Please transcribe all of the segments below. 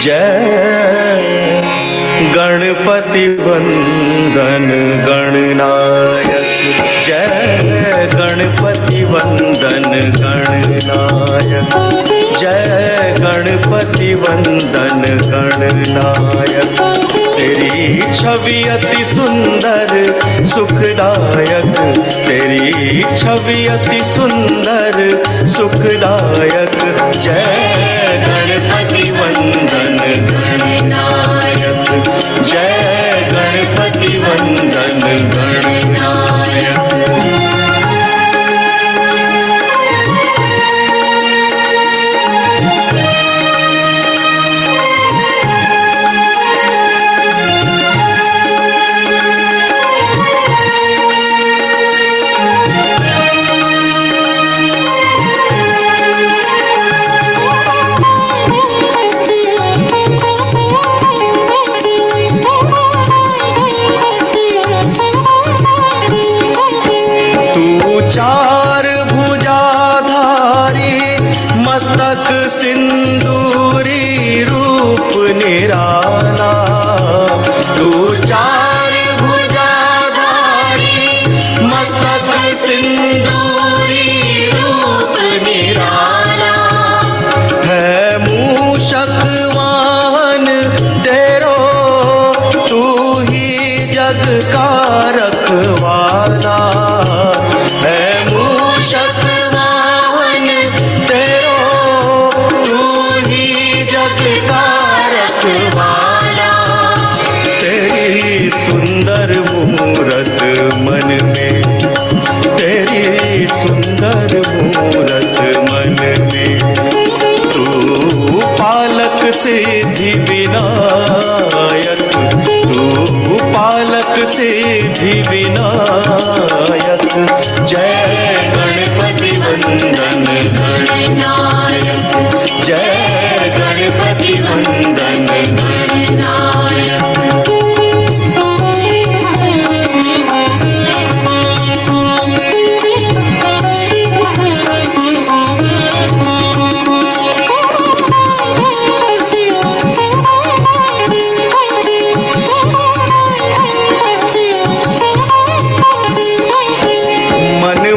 जय गणपति वंदन गणनायक, जय गणपति वंदन गणनायक, जय गणपति वंदन गणनायक। तेरी छवि अति सुंदर सुखदायक, तेरी छवि अति सुंदर सुखदायक। जय गणपति वंदन गणनायक, जय गणपति वंदन गणनायक। चार भुजाधारी मस्तक सिंदूरी रूप निराला, तू चार भुजाधारी मस्तक सिंदूरी रूप निराला। है मूषक वाहन तेरो, तू ही जग का रखवाला। सुंदर मूरत मन में, तेरी सुंदर मूरत मन में। तू पालक सिद्धि विनायक, तू पालक सिद्धि विनायक। जय गणपति वंदन गणनायक, जय गणपति वंदन गणनायक।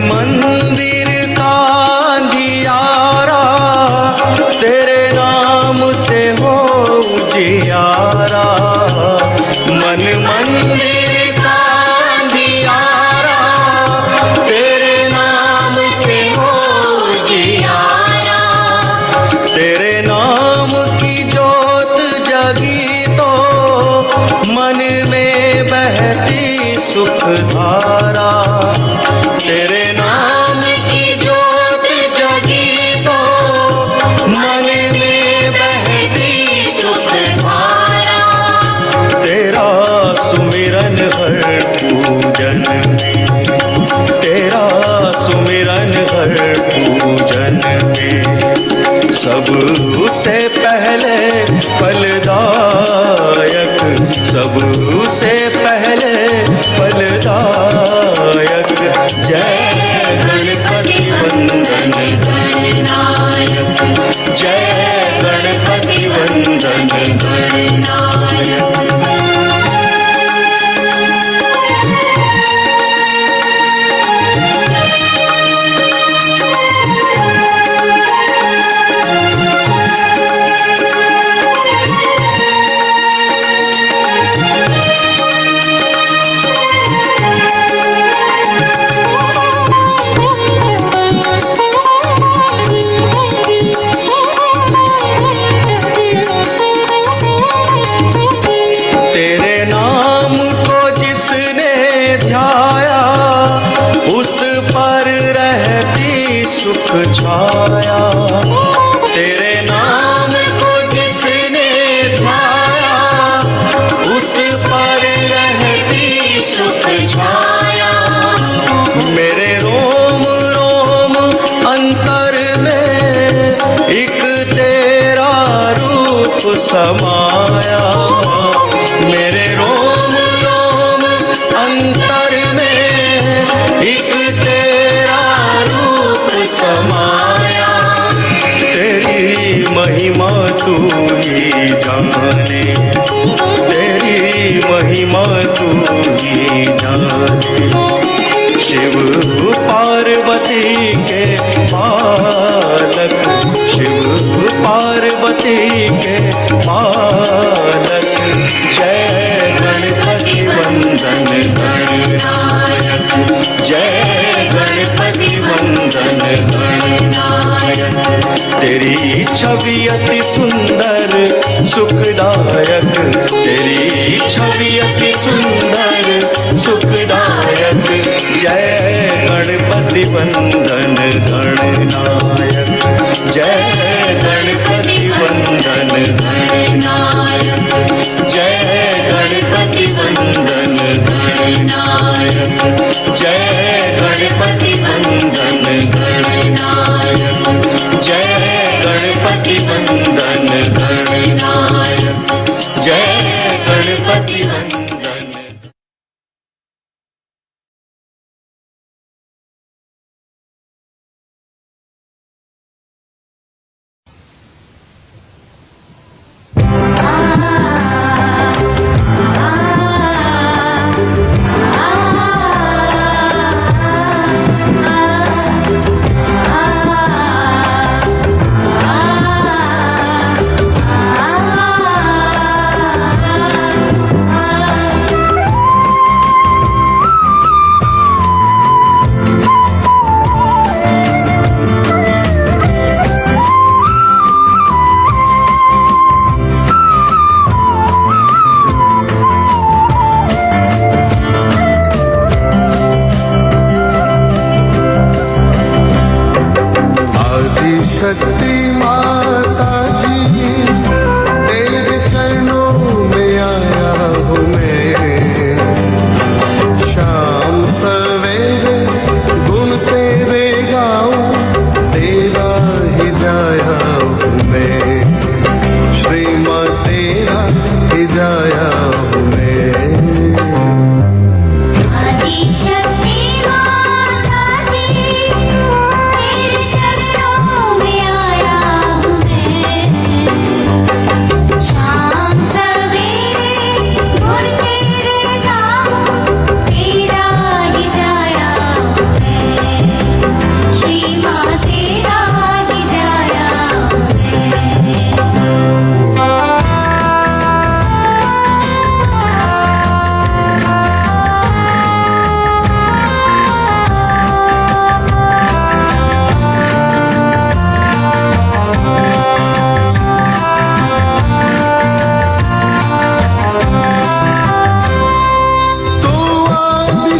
मंदिर का अंधियारा तेरे नाम से हो उजियारा। मन मंदिर का अंधियारा तेरे नाम से हो उजियारा। तेरे नाम की जोत जगी तो मन में बहती सुख धारा। तेरे नाम की जोत जगी तो मन में बहती सुख धारा। तेरा सुमिरन हर पूजन में, तेरा सुमिरन हर पूजन में। सबसे पहले फलदायक, सबसे पहले फलदायक। जय गणपति वंदन गणनायक, जय गणपति वंदन गणनायक। सुख छाया, तेरे नाम को जिसने ध्याया, उस पर रहती सुख छाया। मेरे रोम रोम अंतर में एक तेरा रूप समाया। मेरे रोम रोम अंतर में एक तेरा रूप समाया। तेरी महिमा तू ही जान, छवि अति सुंदर सुखदायक, तेरी छवि अति सुंदर सुखदायक। जय गणपति वंदन गणनायक, जय गणपति वंदन गणनायक, जय गणपति वंदन गणनायक, जय गणपति वंदन गणनायक, जय गणपति वंदन गणनायक, जय गणपति वंदन। शक्ति माता जी, तेरे चरणों में आया हूँ मैं। शाम सवेरे गुण तेरे गाऊं, तेरा ही जाया हूँ मैं। श्री माँ तेरा ही जाया हूँ मैं।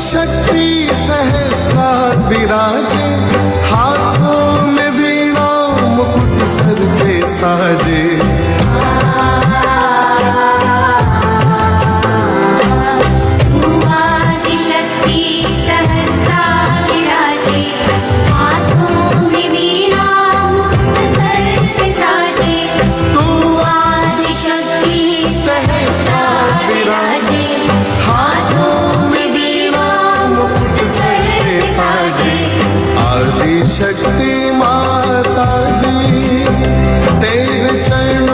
शक्ति सहस्रा विराजे, हाथों में वीणा मुकुट सर पे साजे। शक्ति सहस्रा विराजे, हाथों में वीणा मुकुट सर पे साजे। तू आदि शक्ति सहस्रा विराजे, हाथों में आदि शक्ति माता जी, तेरे चरणों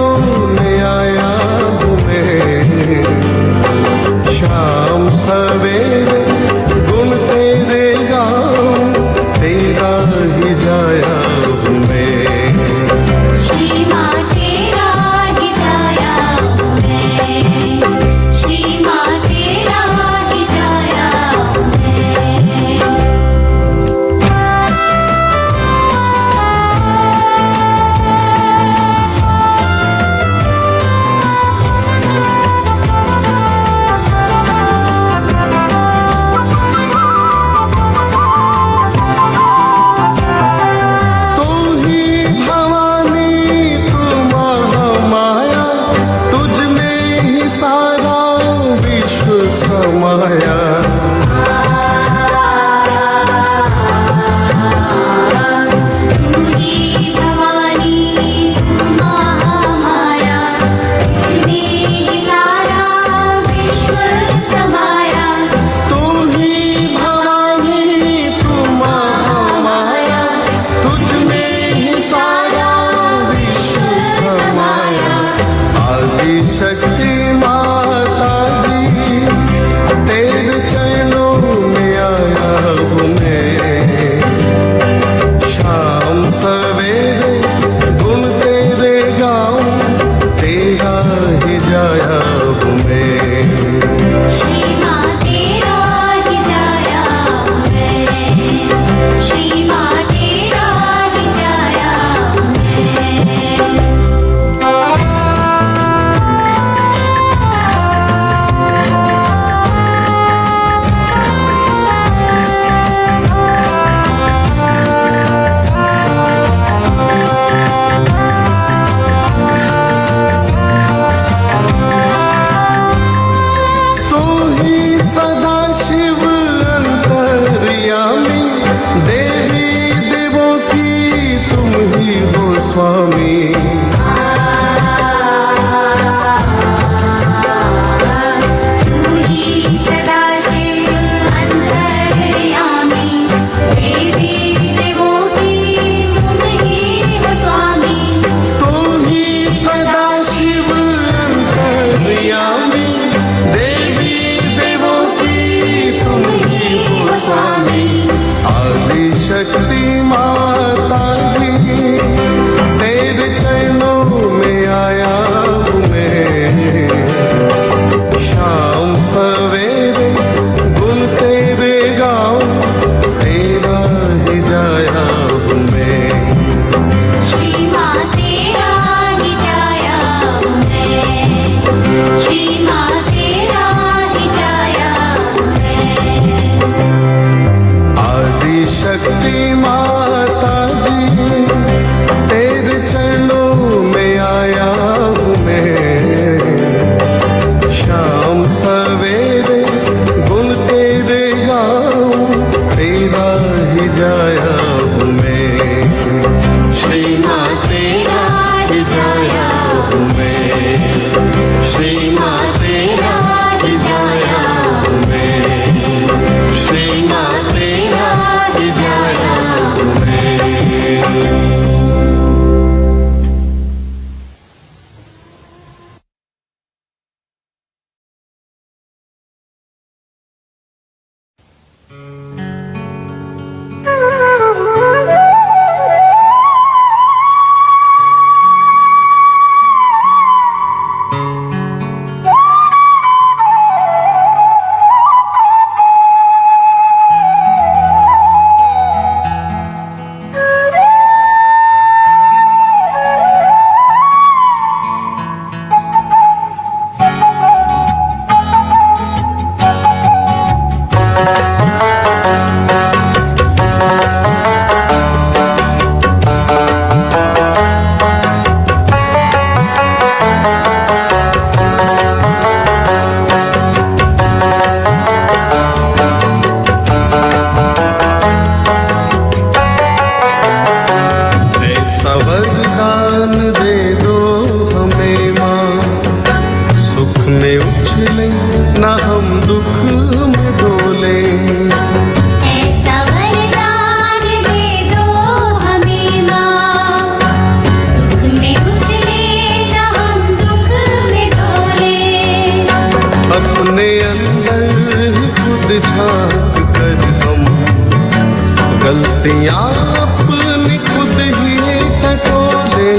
गलतियां अपनी खुद ही टटोले।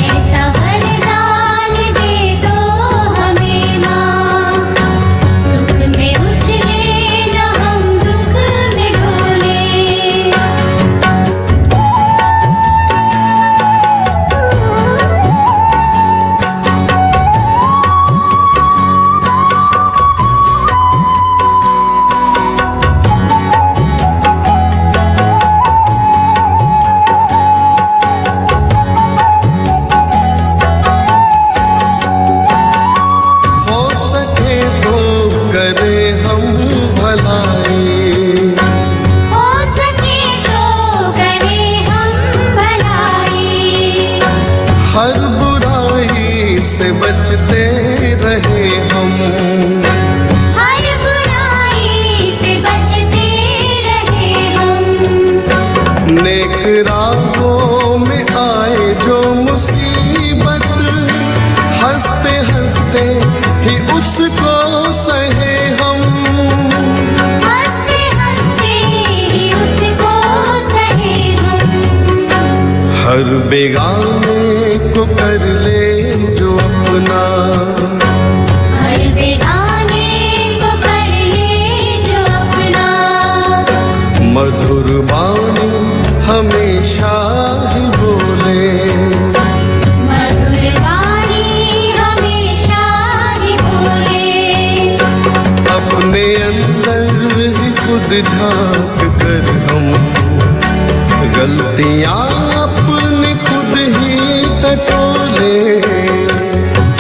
ऐसा वरदान दे दो हमें माँ, सुख में उछले न हम दुख में डोले। हर बुराई से बचते रहे हम, हर बुराई से बचते रहे हम। नेक राहों में आए जो मुसीबत, हंसते हंसते ही उसको सहे हम। हंसते हंसते ही उसको सहे हम। हर बेगाने को कर ले जो अपना, हर बेगाने को कर ले जो अपना। मधुर वाणी हमेशा ही बोले, मधुर वाणी हमेशा ही बोले। अपने अंदर ही खुद झांक कर हम गलतियां अपनी खुद ही टटोले।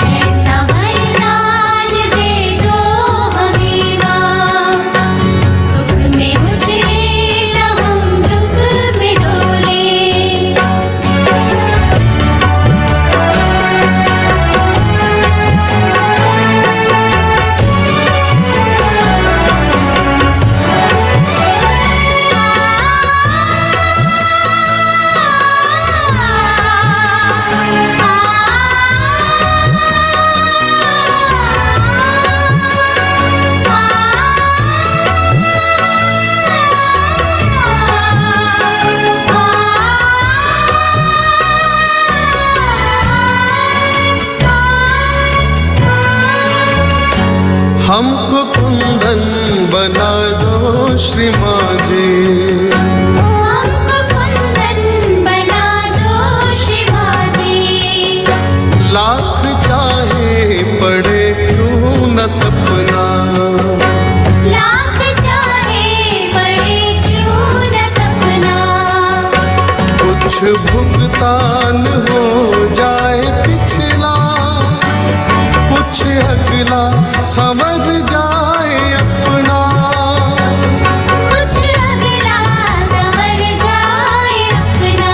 ऐसा वरदान दे दो हमें माँ, सुख में उछले न हम दुख में डोले। हमको कुंदन बना दो श्री माँ जी, हमको कुंदन बना दो श्री माँ जी। लाख चाहे पड़े क्यों न तपना, लाख चाहे पड़े क्यों न तपना। कुछ भुगतान हो जाए पिछला, कुछ अगला समझ जाए अपना। कुछ अगला समझ जाए अपना।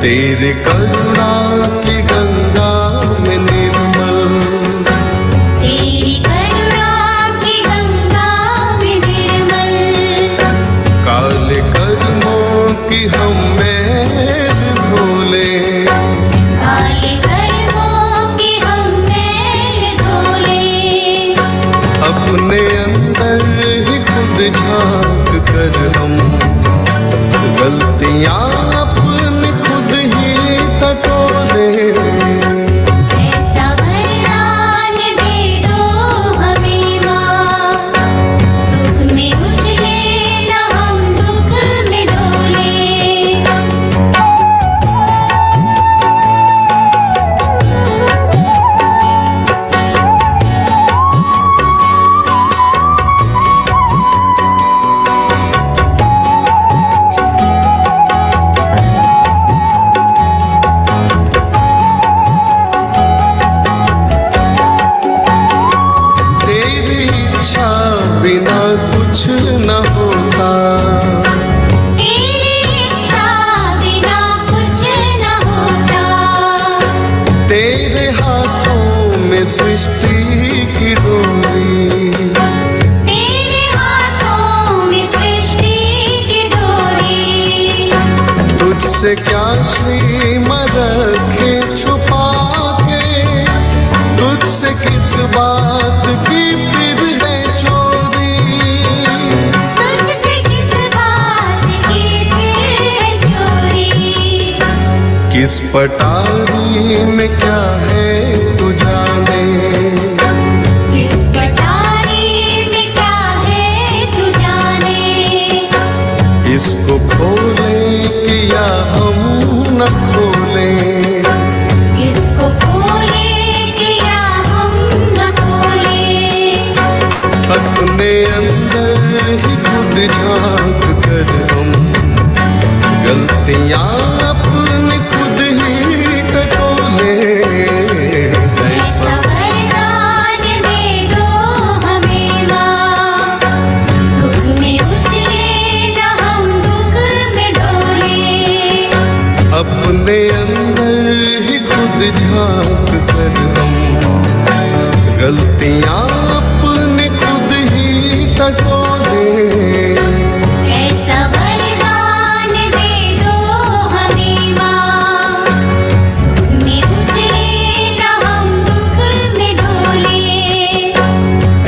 तेरे करुणा की गंगा में निर्मल, तेरी करुणा की गंगा में निर्मल। काले कर्मों की हम मैल धोले। काले कर्मों की हम मैल धोले। अपने अंदर झांक कर हम गलतियां अपनी खुद ही टटोले। ऐसा वरदान दे दो हमें माँ, सुख में उछले न हम दुख में डोले। तेरी इच्छा बिना कुछ न होता, तेरी इच्छा बिना कुछ न होता। तेरे हाथों में सृष्टि की डोरी, तेरे हाथों में सृष्टि की डोरी। तुझसे क्या श्रीमत रखे छुपा के, तुझसे किस बात की फिर है चोरी। तुझसे किस बात की फिर है चोरी। किस पटारी में क्या है तू जाने, किस पटारी में क्या है तू जाने। इसको खोले कि या हम न खोले, इसको खोले कि या हम न खोले। अपने अंदर ही खुद झांक कर हम गलतियां अपनी खुद ही टटोले। ऐसा वरदान दे दो हमें माँ, सुख में उछले न हम दुख में डोले। अपने अंदर ही खुद झांक कर हम गलतियां अपनी खुद ही टटोले। ऐसा वरदान दे दो हमें माँ, सुख में उछले न हम दुख में डोले।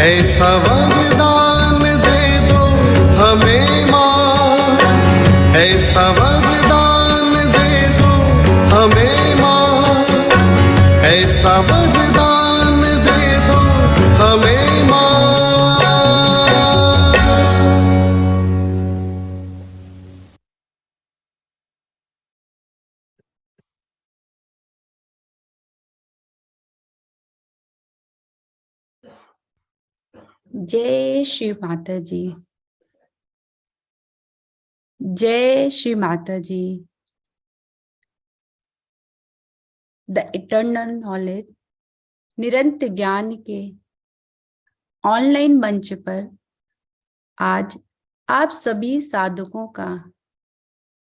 ऐसा वरदान दे दो हमें माँ, ऐसा वरदान दे दो हमें माँ, ऐसा वरदान दे दो हमें माँ। जय श्री माता जी, जय श्री माता जी। द इटर्नल नॉलेज निरंतर ज्ञान के ऑनलाइन मंच पर आज आप सभी साधकों का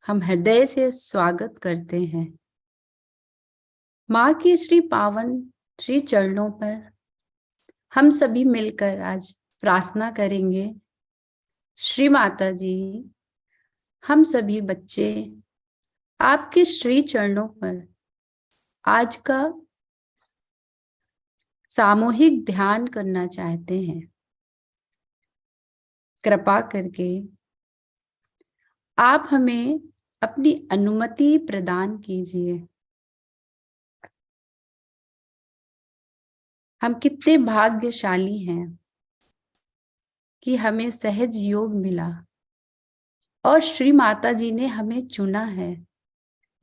हम हृदय से स्वागत करते हैं। माँ के श्री पावन श्री चरणों पर हम सभी मिलकर आज प्रार्थना करेंगे। श्री माता जी, हम सभी बच्चे आपके श्री चरणों पर आज का सामूहिक ध्यान करना चाहते हैं। कृपा करके आप हमें अपनी अनुमति प्रदान कीजिए। हम कितने भाग्यशाली हैं कि हमें सहज योग मिला और श्री माता जी ने हमें चुना है।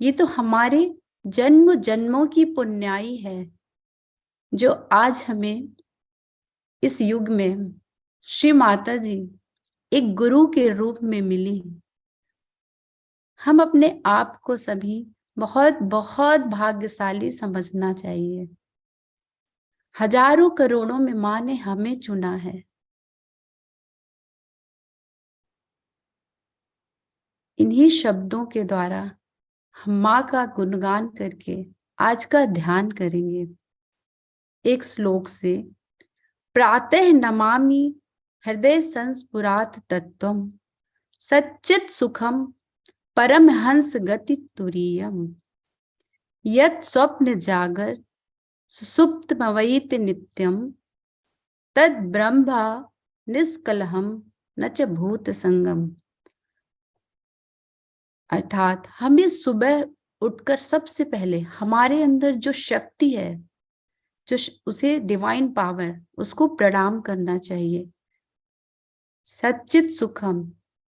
ये तो हमारे जन्म जन्मों की पुण्याई है जो आज हमें इस युग में श्री माता जी एक गुरु के रूप में मिली। हम अपने आप को सभी बहुत बहुत भाग्यशाली समझना चाहिए। हजारों करोड़ों में माँ ने हमें चुना है। इन्हीं शब्दों के द्वारा हम माँ का गुणगान करके आज का ध्यान करेंगे। एक श्लोक से, प्रातः नमामि हृदय संस्फुरात तत्वम सच्चित सुखम परमहंस गति तुरीयम यत् स्वप्न जागर सुसुप्तमवैत नित्यम तद ब्रह्म निष्कलहम न च भूत संगम। अर्थात हमें सुबह उठकर सबसे पहले हमारे अंदर जो शक्ति है, उसे डिवाइन पावर, उसको प्रणाम करना चाहिए। सच्चित सुखम,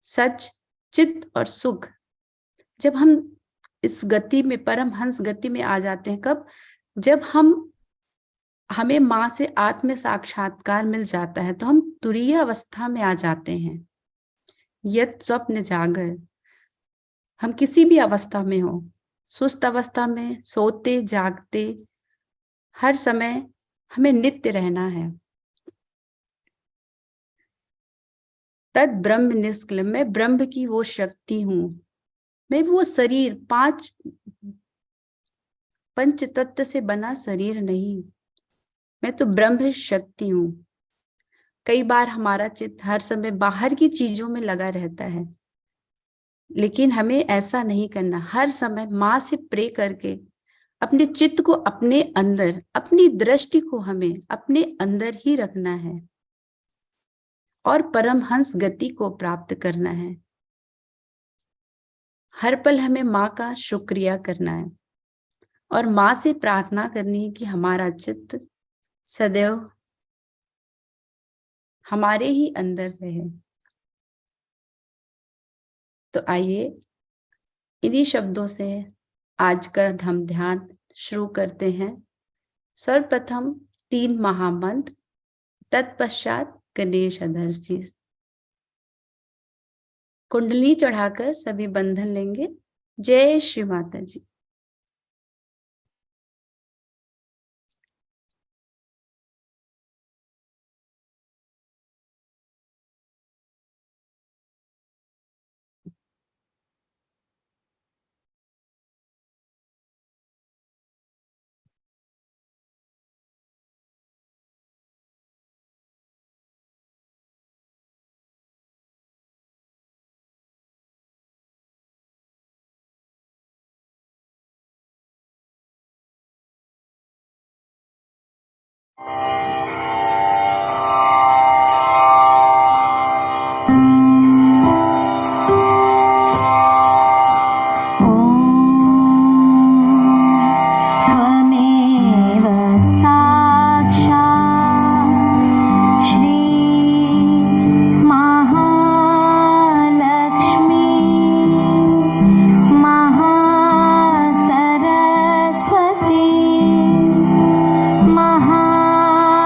सच, चित और सुख। जब हम इस गति में, परमहंस गति में आ जाते हैं, कब? जब हमें माँ से आत्म साक्षात्कार मिल जाता है तो हम तुरीय अवस्था में आ जाते हैं। यत स्वप्न जागर, हम किसी भी अवस्था में हो, सुस्त अवस्था में, सोते जागते, हर समय हमें नित्य रहना है। तद ब्रह्म निष्क्ल, मैं ब्रह्म की वो शक्ति हूं, मैं वो शरीर, पंच तत्व से बना शरीर नहीं, मैं तो ब्रह्म शक्ति हूं। कई बार हमारा चित्त हर समय बाहर की चीजों में लगा रहता है, लेकिन हमें ऐसा नहीं करना। हर समय माँ से प्रे करके अपने चित्त को अपने अंदर, अपनी दृष्टि को हमें अपने अंदर ही रखना है और परमहंस गति को प्राप्त करना है। हर पल हमें माँ का शुक्रिया करना है और माँ से प्रार्थना करनी है कि हमारा चित्त सदैव हमारे ही अंदर रहे। तो आइए इन्हीं शब्दों से आज का हम ध्यान शुरू करते हैं। सर्वप्रथम 3 महामंत्र, तत्पश्चात गणेश अधर्षि। कुंडली चढ़ाकर सभी बंधन लेंगे। जय श्री माता जी। त्वमेव साक्षात् श्री महालक्ष्मी महासरस्वती महामाया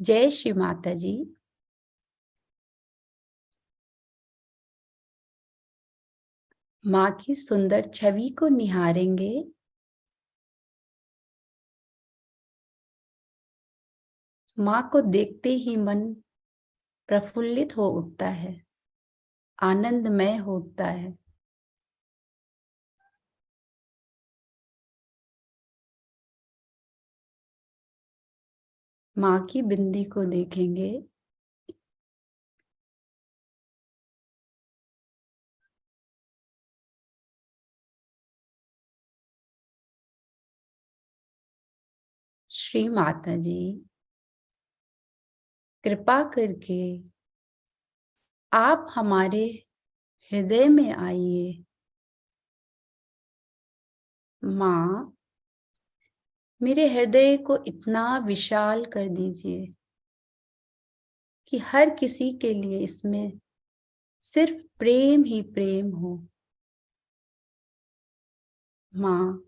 जय श्री माता जी। माँ की सुंदर छवि को निहारेंगे। माँ को देखते ही मन प्रफुल्लित हो उठता है, आनंदमय हो उठता है। माँ की बिंदी को देखेंगे। श्री माता जी, कृपा करके आप हमारे हृदय में आइए। माँ, मेरे हृदय को इतना विशाल कर दीजिए कि हर किसी के लिए इसमें सिर्फ प्रेम ही प्रेम हो। माँ,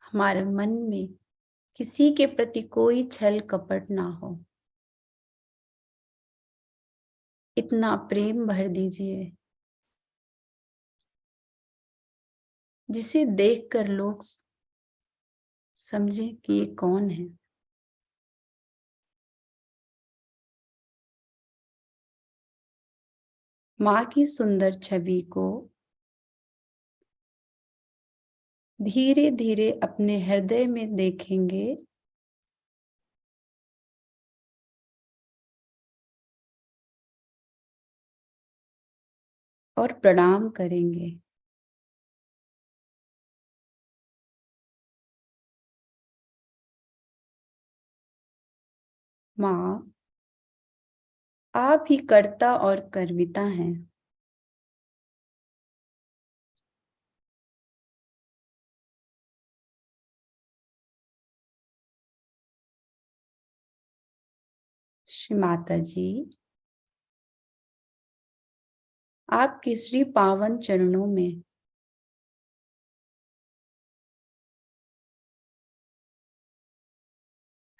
हमारे मन में किसी के प्रति कोई छल कपट ना हो, इतना प्रेम भर दीजिए जिसे देखकर लोग समझे कि ये कौन है। माँ की सुंदर छवि को धीरे धीरे अपने हृदय में देखेंगे। और प्रणाम करेंगे। माँ, आप ही कर्ता और कर्विता हैं। श्री माता जी, आपके श्री पावन चरणों में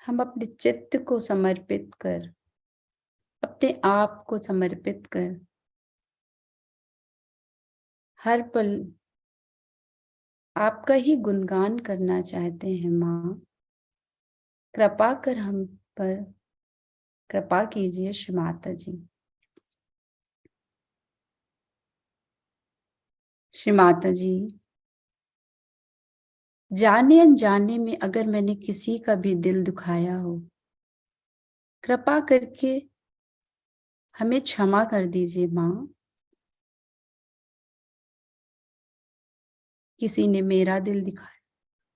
हम अपने चित्त को समर्पित कर, अपने आप को समर्पित कर हर पल आपका ही गुणगान करना चाहते हैं। माँ, कृपा कर हम पर कृपा कीजिए। श्री माता जी, श्री माता जी, जाने अनजाने में अगर मैंने किसी का भी दिल दुखाया हो, कृपा करके हमें क्षमा कर दीजिए। माँ, किसी ने मेरा दिल दिखाया,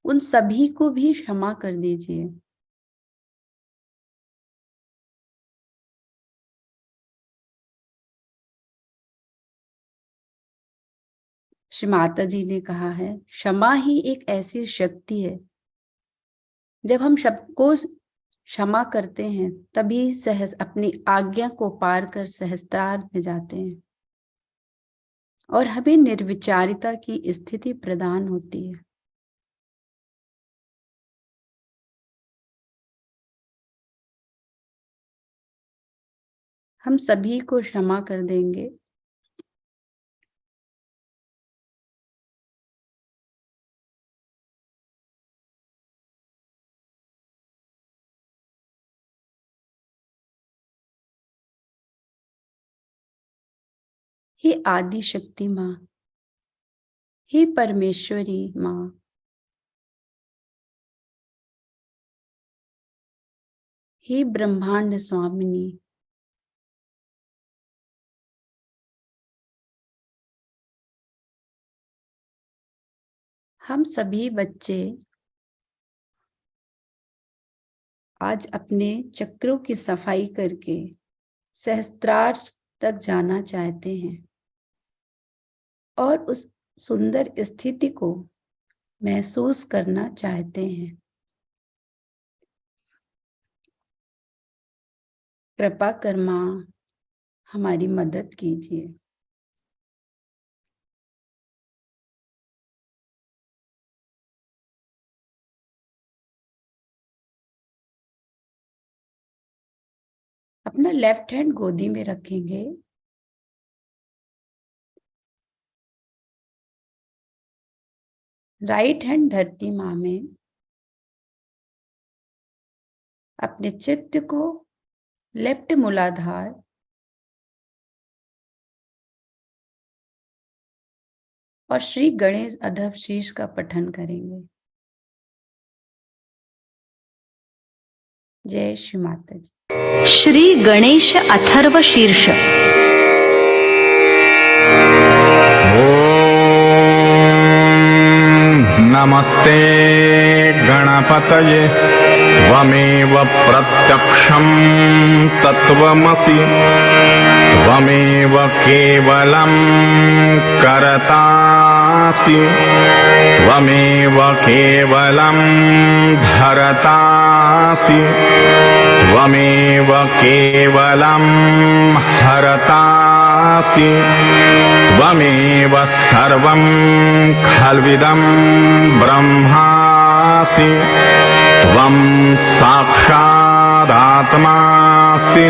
उन सभी को भी क्षमा कर दीजिए। श्री माता जी ने कहा है, क्षमा ही एक ऐसी शक्ति है, जब हम सबको क्षमा करते हैं तभी सहज अपनी आज्ञा को पार कर सहस्त्रार में जाते हैं और हमें निर्विचारिता की स्थिति प्रदान होती है। हम सभी को क्षमा कर देंगे। हे आदि शक्ति माँ, हे परमेश्वरी माँ, हे ब्रह्मांड स्वामिनी, हम सभी बच्चे आज अपने चक्रों की सफाई करके सहस्त्रार तक जाना चाहते हैं और उस सुंदर स्थिति को महसूस करना चाहते हैं। कृपा कर माँ, हमारी मदद कीजिए। अपना लेफ्ट हैंड गोदी में रखेंगे। राइट हैंड धरती माँ में। अपने चित्त को लेफ्ट मूलाधार और श्री गणेश अधव शीर्ष का पठन करेंगे। जय श्री माता जी। श्री गणेश अथर्व शीर्ष। नमस्ते गणपतये त्वमेव प्रत्यक्षं तत्त्वमसि त्वमेव केवलं करतासि त्वमेव केवलं धरतासि त्वमेव केवलं हरतासि त्वमेव सर्वं खल्विदं ब्रह्मासि त्वं साक्षादात्मासि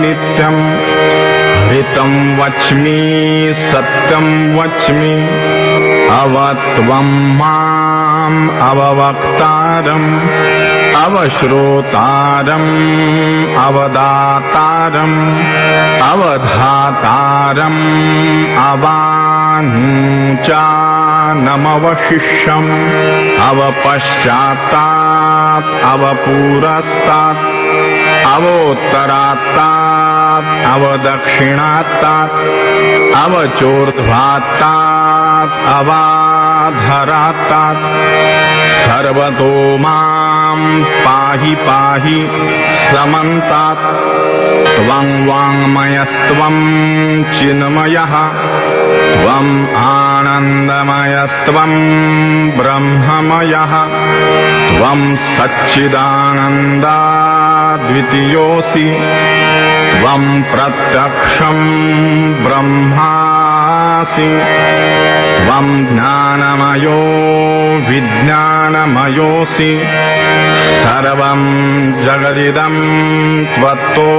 नित्यं ऋतं वच्मि सत्यं वच्मि अवत्वं माम् अववक्तारम् अवश्रोतारम् अवदातारम् अवधातारम् अवानुचानमवशिष्यम् अवपश्चात्तात् अवपुरस्तात् अवोत्तरात्तात् अवदक्षिणात्तात् अवचोर्ध्वात्तात् अवाधरात्तात् सर्वतो मां पाहि पाहि समन्तात् त्वं वाङ्मयस्त्वं चिन्मयः त्वम् आनन्दमयस्त्वं ब्रह्ममयः त्वं सच्चिदानन्दाद्वितीयोऽसि त्वं प्रत्यक्षं ब्रह्मासि त्वं ज्ञानमयो विज्ञानमयोऽसि सर्वं जगदिदं त्वत्तो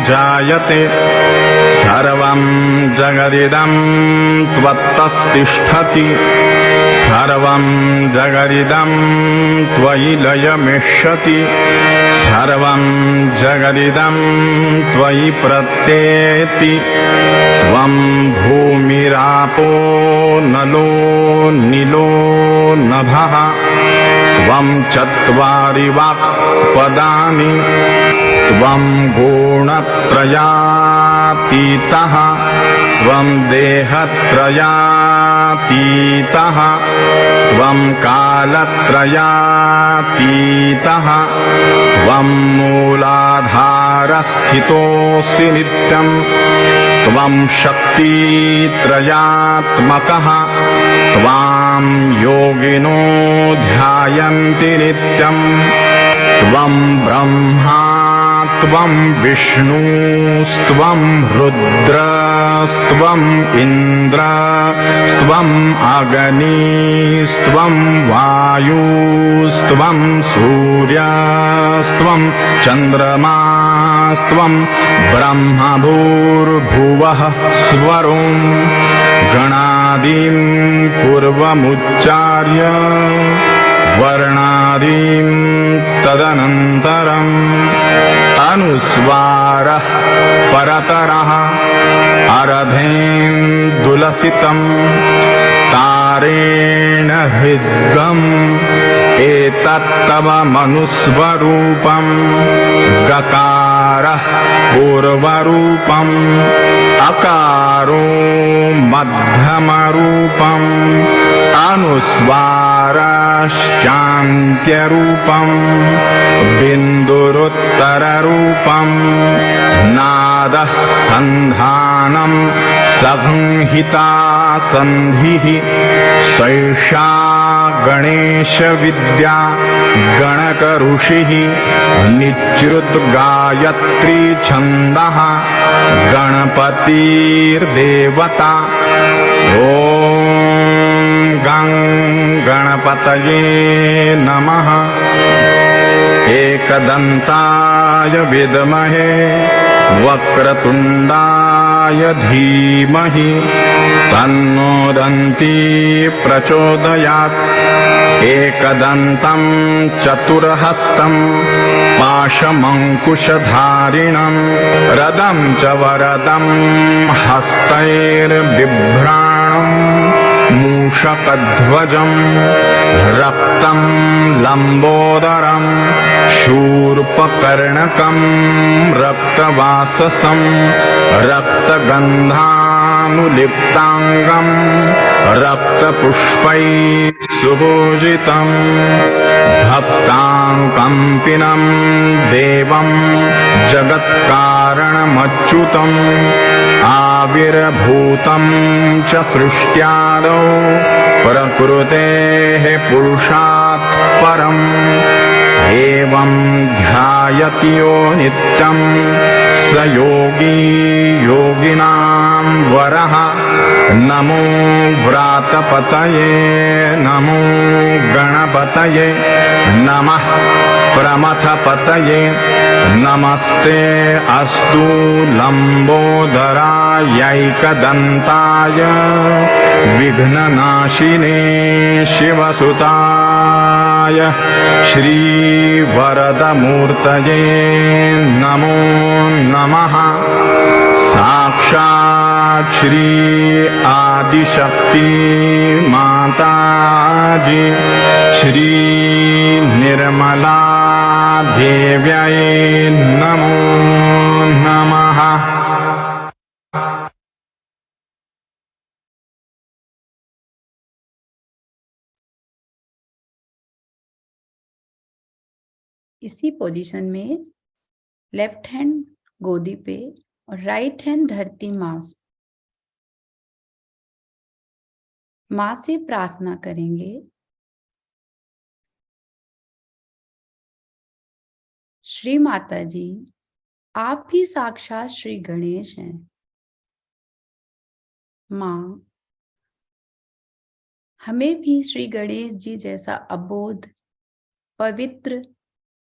जायते सर्वं जगदिदं त्वत्तस्तिष्ठति सर्वं जगदिदं त्वयि लयमिष्यति सर्वं जगदिदं त्वयि प्रत्येति त्वं भूमिरापो नलो नीलो नभः त्वं चत्वारि वाक्पदानि त्वं गुणत्रयातीतः त्वं देहत्रयातीतः त्वं कालत्रयातीतः त्वं मूलाधारस्थितोऽसि नित्यं त्वं शक्तित्रयात्मकः त्वां योगिनो ध्यायन्ति नित्यं त्वं ब्रह्मा त्वं विष्णुस्त्वं रुद्रस्त्वम् इन्द्रस्त्वम् अग्निस्त्वं वायुस्त्वं सूर्यस्त्वं चन्द्रमास्त्वं ब्रह्मभूर्भुवः स्वरों गणादीं पूर्वमुच्चार्य वर्णादीं तदनन्तरम् अनुस्वारः परतरः अरधेन्दुलसितं तारेण हृद्गम् एतत्तव मनुस्वरूपं गकारः पूर्वरूपम् अकारो मध्यमरूपम् अनुस्वारश्चान्त्यरूपम् बिन्दुरुत्तररूपम् नादः सन्धानं संहिता सन्धिः सैषा गणेशविद्या गणकऋषिः निच्रुतगायत्री छन्दः गणपतिर्देवता ॐ गं गणपतये नमः एकदन्ताय विद्महे वक्रतुण्डाय धीमहि तन्नो दन्ती प्रचोदयात् एकदन्तं चतुर्हस्तं पाशमङ्कुशधारिणं रदं च वरदं हस्तैर्बिभ्राणम् मूषकध्वजं रक्तं लम्बोदरं शूर्पकर्णकं रक्तवाससं रक्तगन्धानुलिप्ताङ्गं रक्तपुष्पैः सुपूजितं भक्ताङ्कम्पिनं देवं जगत्कारणमच्युतम् आविर्भूतं च सृष्ट्यादौ प्रकृतेः पुरुषात् परम् एवं ध्यायति यो नित्यं स योगी योगिनां वरः नमो व्रातपतये नमो गणपतये नमः प्रमथपतये नमस्ते अस्तु लम्बोदरायैकदन्ताय विघ्ननाशिने शिवसुताय श्रीवरदमूर्तये नमो नमः। साक्षात् श्री आदिशक्ति माताजी श्री निर्मला देव्यै नमो नमः। इसी पोजीशन में लेफ्ट हैंड गोदी पे और राइट हैंड धरती माँ से प्रार्थना करेंगे। श्री माता जी, आप भी साक्षात श्री गणेश हैं। माँ, हमें भी श्री गणेश जी जैसा अबोध, पवित्र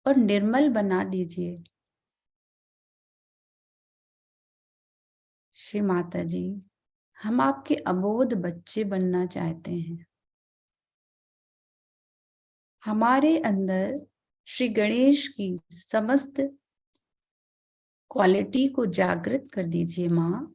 और निर्मल बना दीजिए। श्री माता जी, हम आपके अबोध बच्चे बनना चाहते हैं। हमारे अंदर श्री गणेश की समस्त क्वालिटी को जागृत कर दीजिए माँ।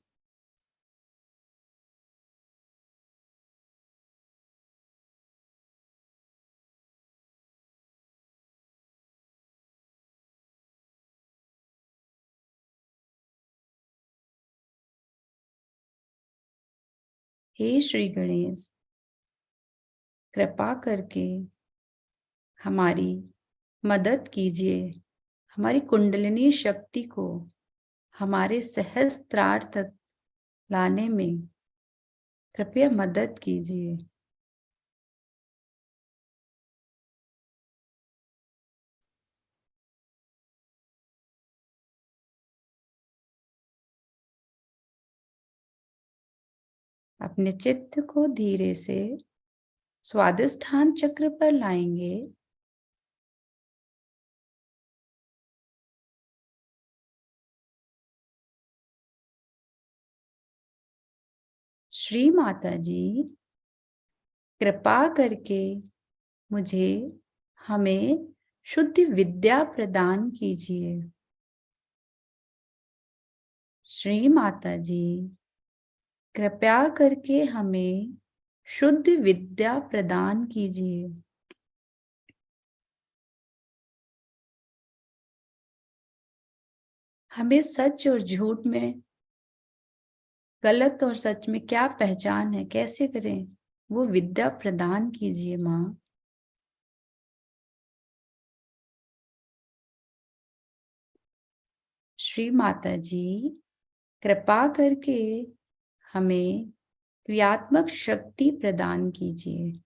हे श्री गणेश, कृपा करके हमारी मदद कीजिए। हमारी कुंडलिनी शक्ति को हमारे सहस्त्रार तक लाने में कृपया मदद कीजिए। अपने चित्त को धीरे से स्वादिष्ठान चक्र पर लाएंगे। श्री माता जी, कृपा करके मुझे हमें शुद्ध विद्या प्रदान कीजिए। श्री माता जी, कृपया करके हमें शुद्ध विद्या प्रदान कीजिए। हमें सच और झूठ में, गलत और सच में क्या पहचान है, कैसे करें, वो विद्या प्रदान कीजिए माँ। श्री माता जी, कृपा करके हमें क्रियात्मक शक्ति प्रदान कीजिए।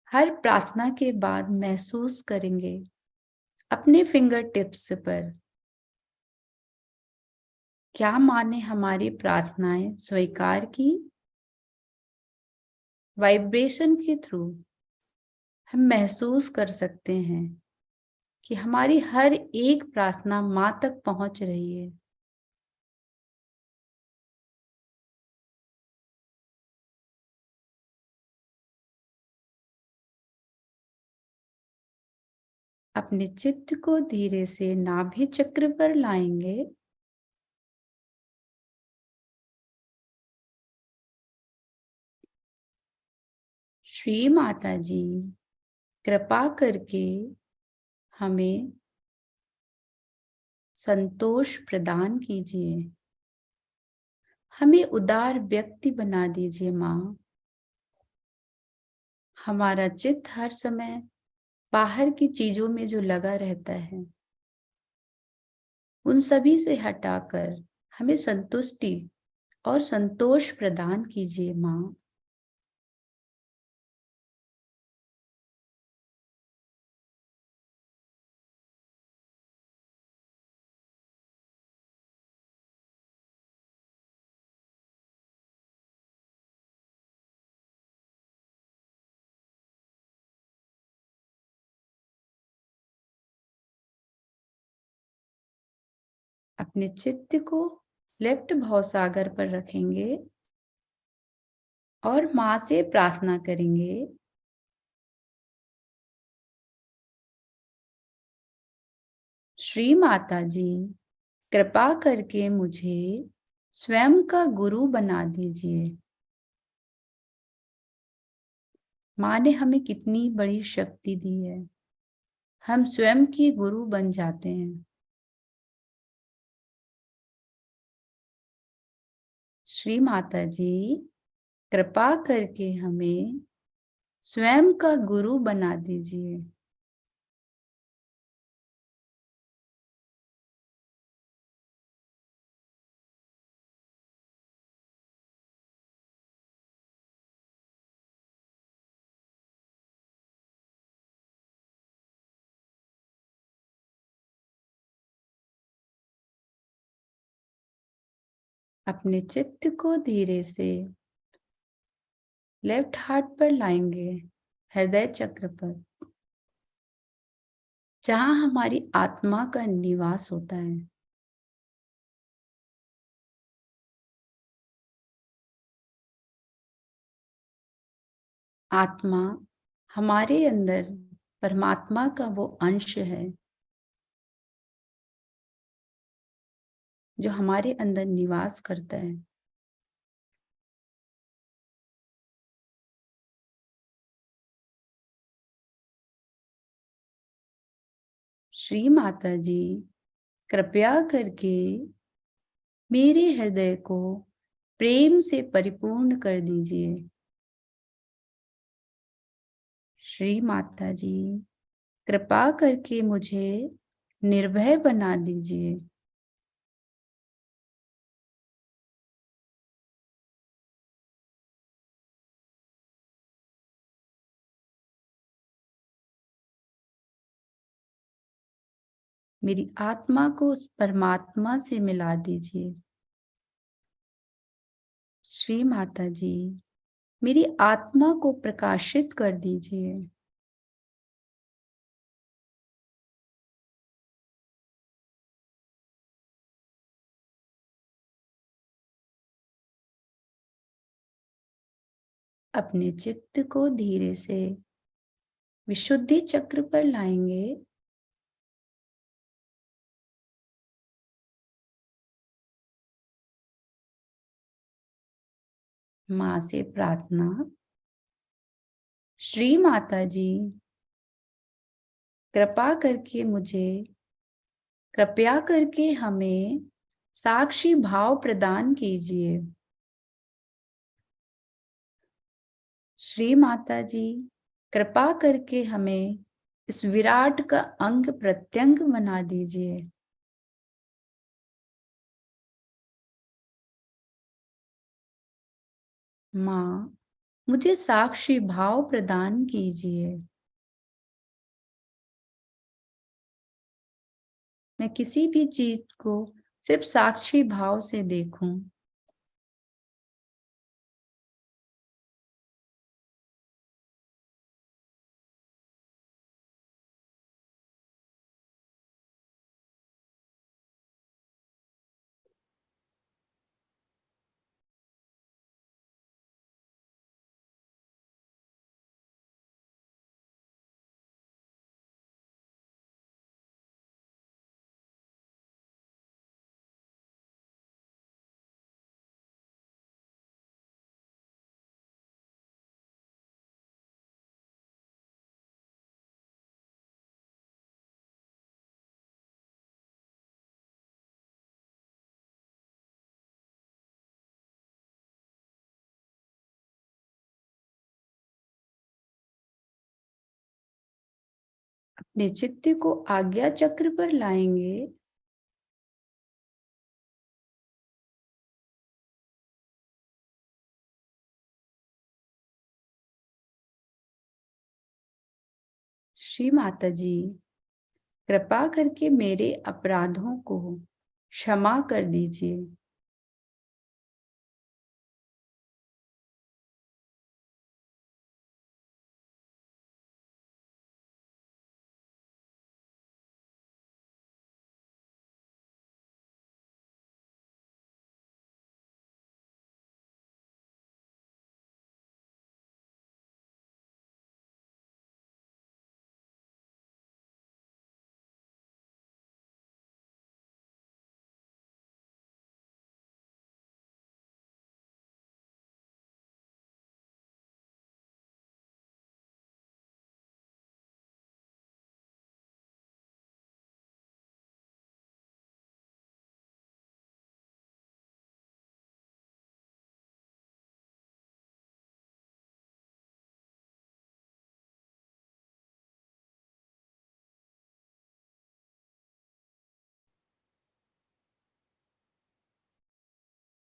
हर प्रार्थना के बाद महसूस करेंगे अपने फिंगर टिप्स पर क्या माँ ने हमारी प्रार्थनाएं स्वीकार की वाइब्रेशन के थ्रू हम महसूस कर सकते हैं कि हमारी हर एक प्रार्थना माँ तक पहुंच रही है। अपने चित्त को धीरे से नाभि चक्र पर लाएंगे श्री माता जी कृपा करके हमें संतोष प्रदान कीजिए, हमें उदार व्यक्ति बना दीजिए माँ। हमारा चित्त हर समय बाहर की चीजों में जो लगा रहता है उन सभी से हटाकर हमें संतुष्टि और संतोष प्रदान कीजिए माँ। अपने चित्त को लेफ्ट भवसागर पर रखेंगे और माँ से प्रार्थना करेंगे, श्री माता जी कृपा करके मुझे स्वयं का गुरु बना दीजिए। माँ ने हमें कितनी बड़ी शक्ति दी है, हम स्वयं की गुरु बन जाते हैं। श्री माता जी कृपा करके हमें स्वयं का गुरु बना दीजिए। अपने चित्त को धीरे से लेफ्ट हार्ट पर लाएंगे, हृदय चक्र पर, जहां हमारी आत्मा का निवास होता है। आत्मा हमारे अंदर परमात्मा का वो अंश है जो हमारे अंदर निवास करता है। श्री माता जी कृपया करके मेरे हृदय को प्रेम से परिपूर्ण कर दीजिए। श्री माता जी कृपा करके मुझे निर्भय बना दीजिए। मेरी आत्मा को उस परमात्मा से मिला दीजिए। श्री माता जी मेरी आत्मा को प्रकाशित कर दीजिए। अपने चित्त को धीरे से विशुद्धि चक्र पर लाएंगे माँ से प्रार्थना, श्री माता जी कृपा करके हमें साक्षी भाव प्रदान कीजिए। श्री माता जी कृपा करके हमें इस विराट का अंग प्रत्यंग बना दीजिए। माँ मुझे साक्षी भाव प्रदान कीजिए। मैं किसी भी चीज को सिर्फ साक्षी भाव से देखूं। अपने चित्त को आज्ञा चक्र पर लाएंगे। श्री माता जी, कृपा करके मेरे अपराधों को क्षमा कर दीजिए।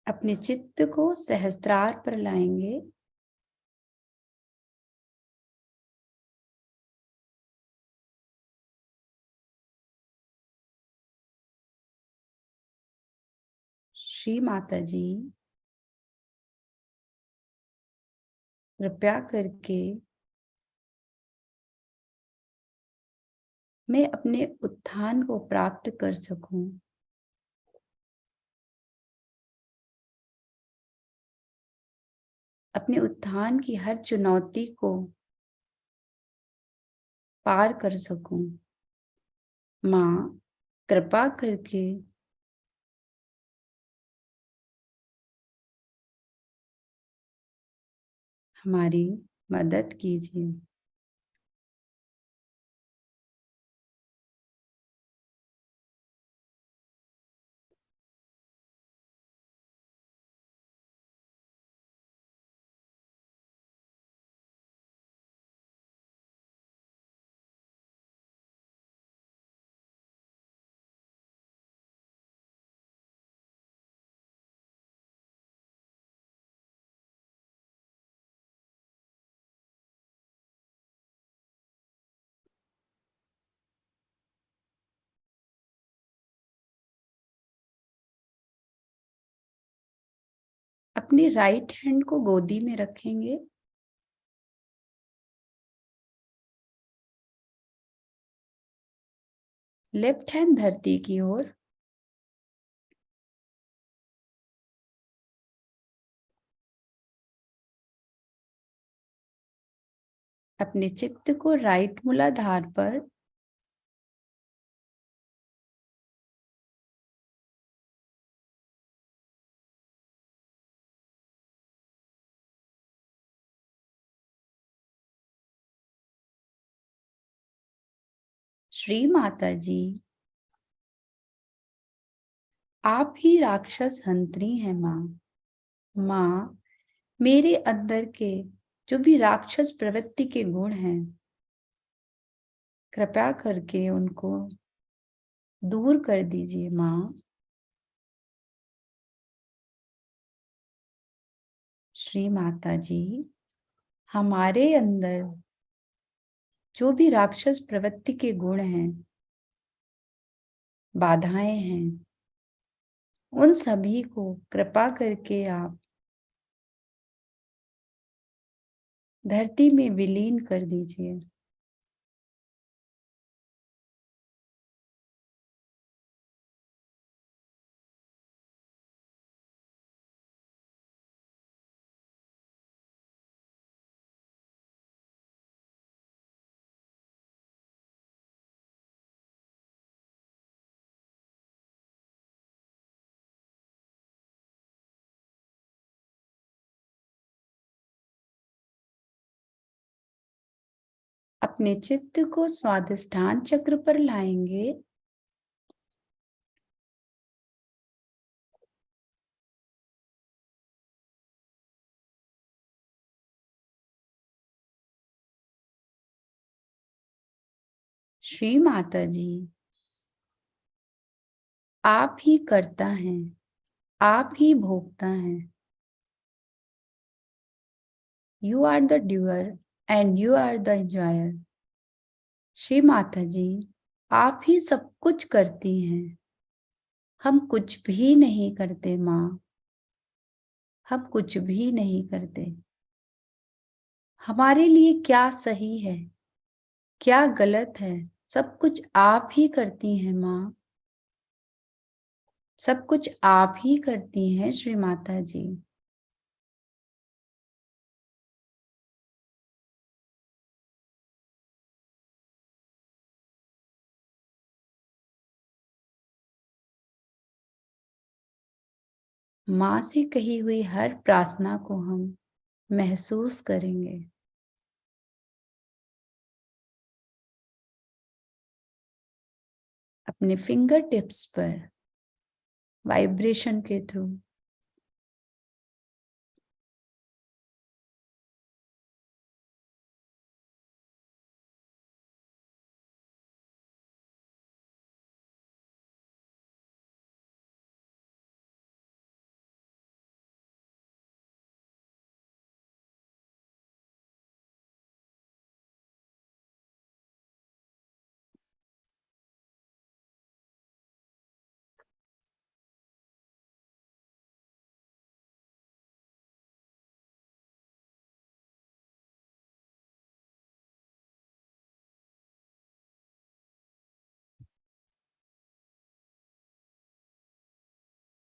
अपने चित्त को सहस्त्रार पर लाएंगे। श्री माता जी, कृपया करके मैं अपने उत्थान को प्राप्त कर सकूं। अपने उत्थान की हर चुनौती को पार कर सकूं। माँ, कृपा करके हमारी मदद कीजिए। अपनी राइट हैंड को गोदी में रखेंगे। लेफ्ट हैंड धरती की ओर। अपने चित्त को राइट मूलाधार पर। श्री माता जी, आप ही राक्षस हंत्री हैं माँ। माँ, मेरे अंदर के जो भी राक्षस प्रवृत्ति के गुण हैं, कृपया करके उनको दूर कर दीजिए माँ। श्री माता जी, हमारे अंदर जो भी राक्षस प्रवृत्ति के गुण हैं, बाधाएं हैं, उन सभी को कृपा करके आप धरती में विलीन कर दीजिए। अपने चित्त को स्वादिष्ठान चक्र पर लाएंगे। श्री माता जी, आप ही करता है, आप ही भोगता है। You are the doer and you are the enjoyer. Shri Mata ji, आप ही सब कुछ करती हैं, हम कुछ भी नहीं करते माँ, हम कुछ भी नहीं करते। हमारे लिए क्या सही है, क्या गलत है, सब कुछ आप ही करती हैं माँ, सब कुछ आप ही करती हैं श्री माता जी। माँ से कही हुई हर प्रार्थना को हम महसूस करेंगे। अपने फिंगर टिप्स पर वाइब्रेशन के थ्रू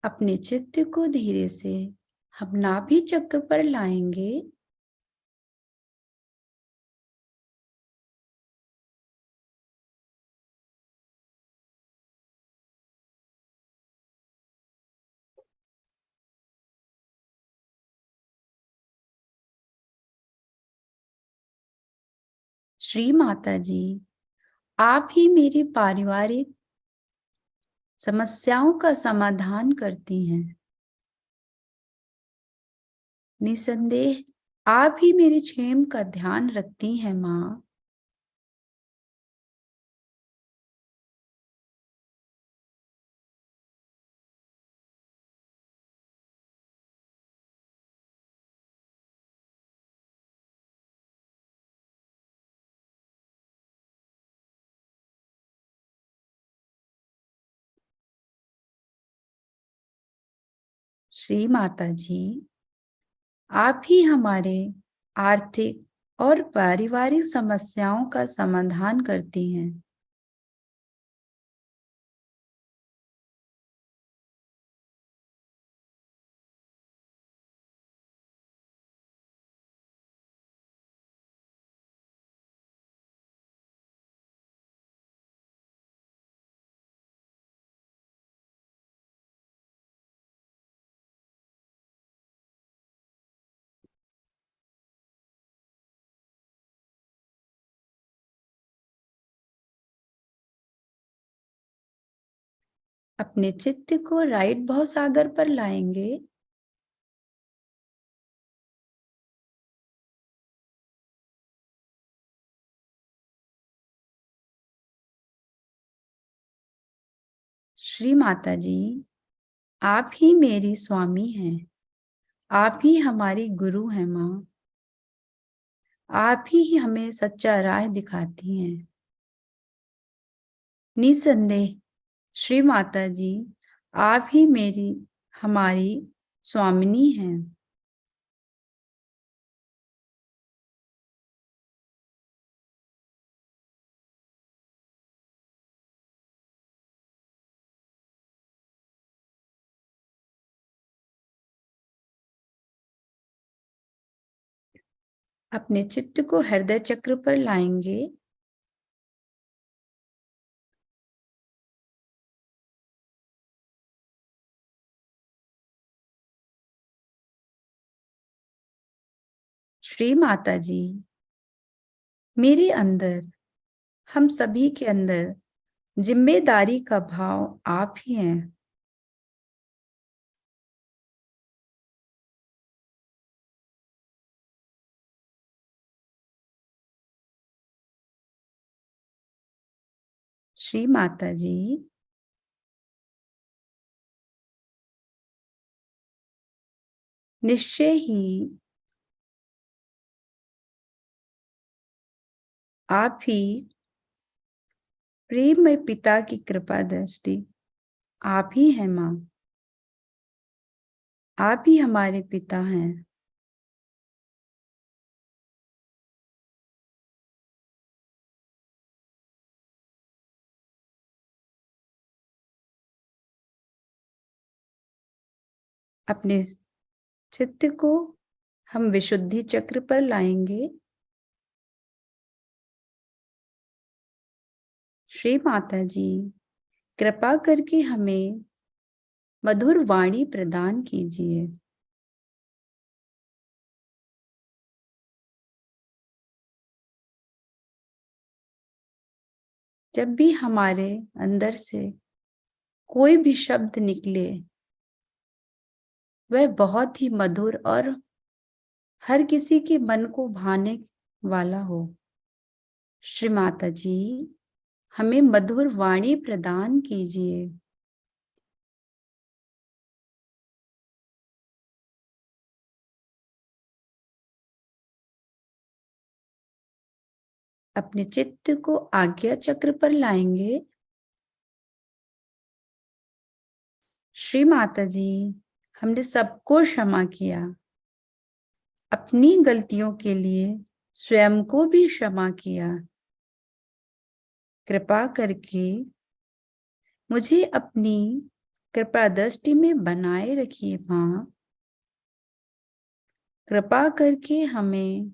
अपने चित्त को धीरे से हम नाभि चक्र पर लाएंगे। श्री माता जी, आप ही मेरी पारिवारिक समस्याओं का समाधान करती हैं। निसंदेह आप ही मेरे क्षेम का ध्यान रखती हैं माँ। श्री माता जी, आप ही हमारे आर्थिक और पारिवारिक समस्याओं का समाधान करती हैं। अपने चित्त को राइट भवसागर पर लाएंगे। श्री माता जी, आप ही मेरी स्वामी हैं, आप ही हमारी गुरु हैं माँ। आप ही हमें सच्चा राह दिखाती हैं। निसंदेह श्री माता जी, आप ही मेरी हमारी स्वामिनी हैं। अपने चित्त को हृदय चक्र पर लाएंगे। श्री माता जी, मेरे अंदर, हम सभी के अंदर जिम्मेदारी का भाव आप ही हैं। श्री माता जी निश्चय ही आप ही प्रेममय पिता की कृपा दृष्टि, आप ही हैं माँ, आप ही हमारे पिता हैं। अपने चित्त को हम विशुद्धि चक्र पर लाएंगे। श्री माता जी कृपा करके हमें मधुर वाणी प्रदान कीजिए। जब भी हमारे अंदर से कोई भी शब्द निकले वह बहुत ही मधुर और हर किसी के मन को भाने वाला हो। श्री माता जी हमें मधुर वाणी प्रदान कीजिए। अपने चित्त को आज्ञा चक्र पर लाएंगे। श्री माता जी हमने सबको क्षमा किया, अपनी गलतियों के लिए स्वयं को भी क्षमा किया। कृपा करके मुझे अपनी कृपा दृष्टि में बनाए रखिए माँ। कृपा करके हमें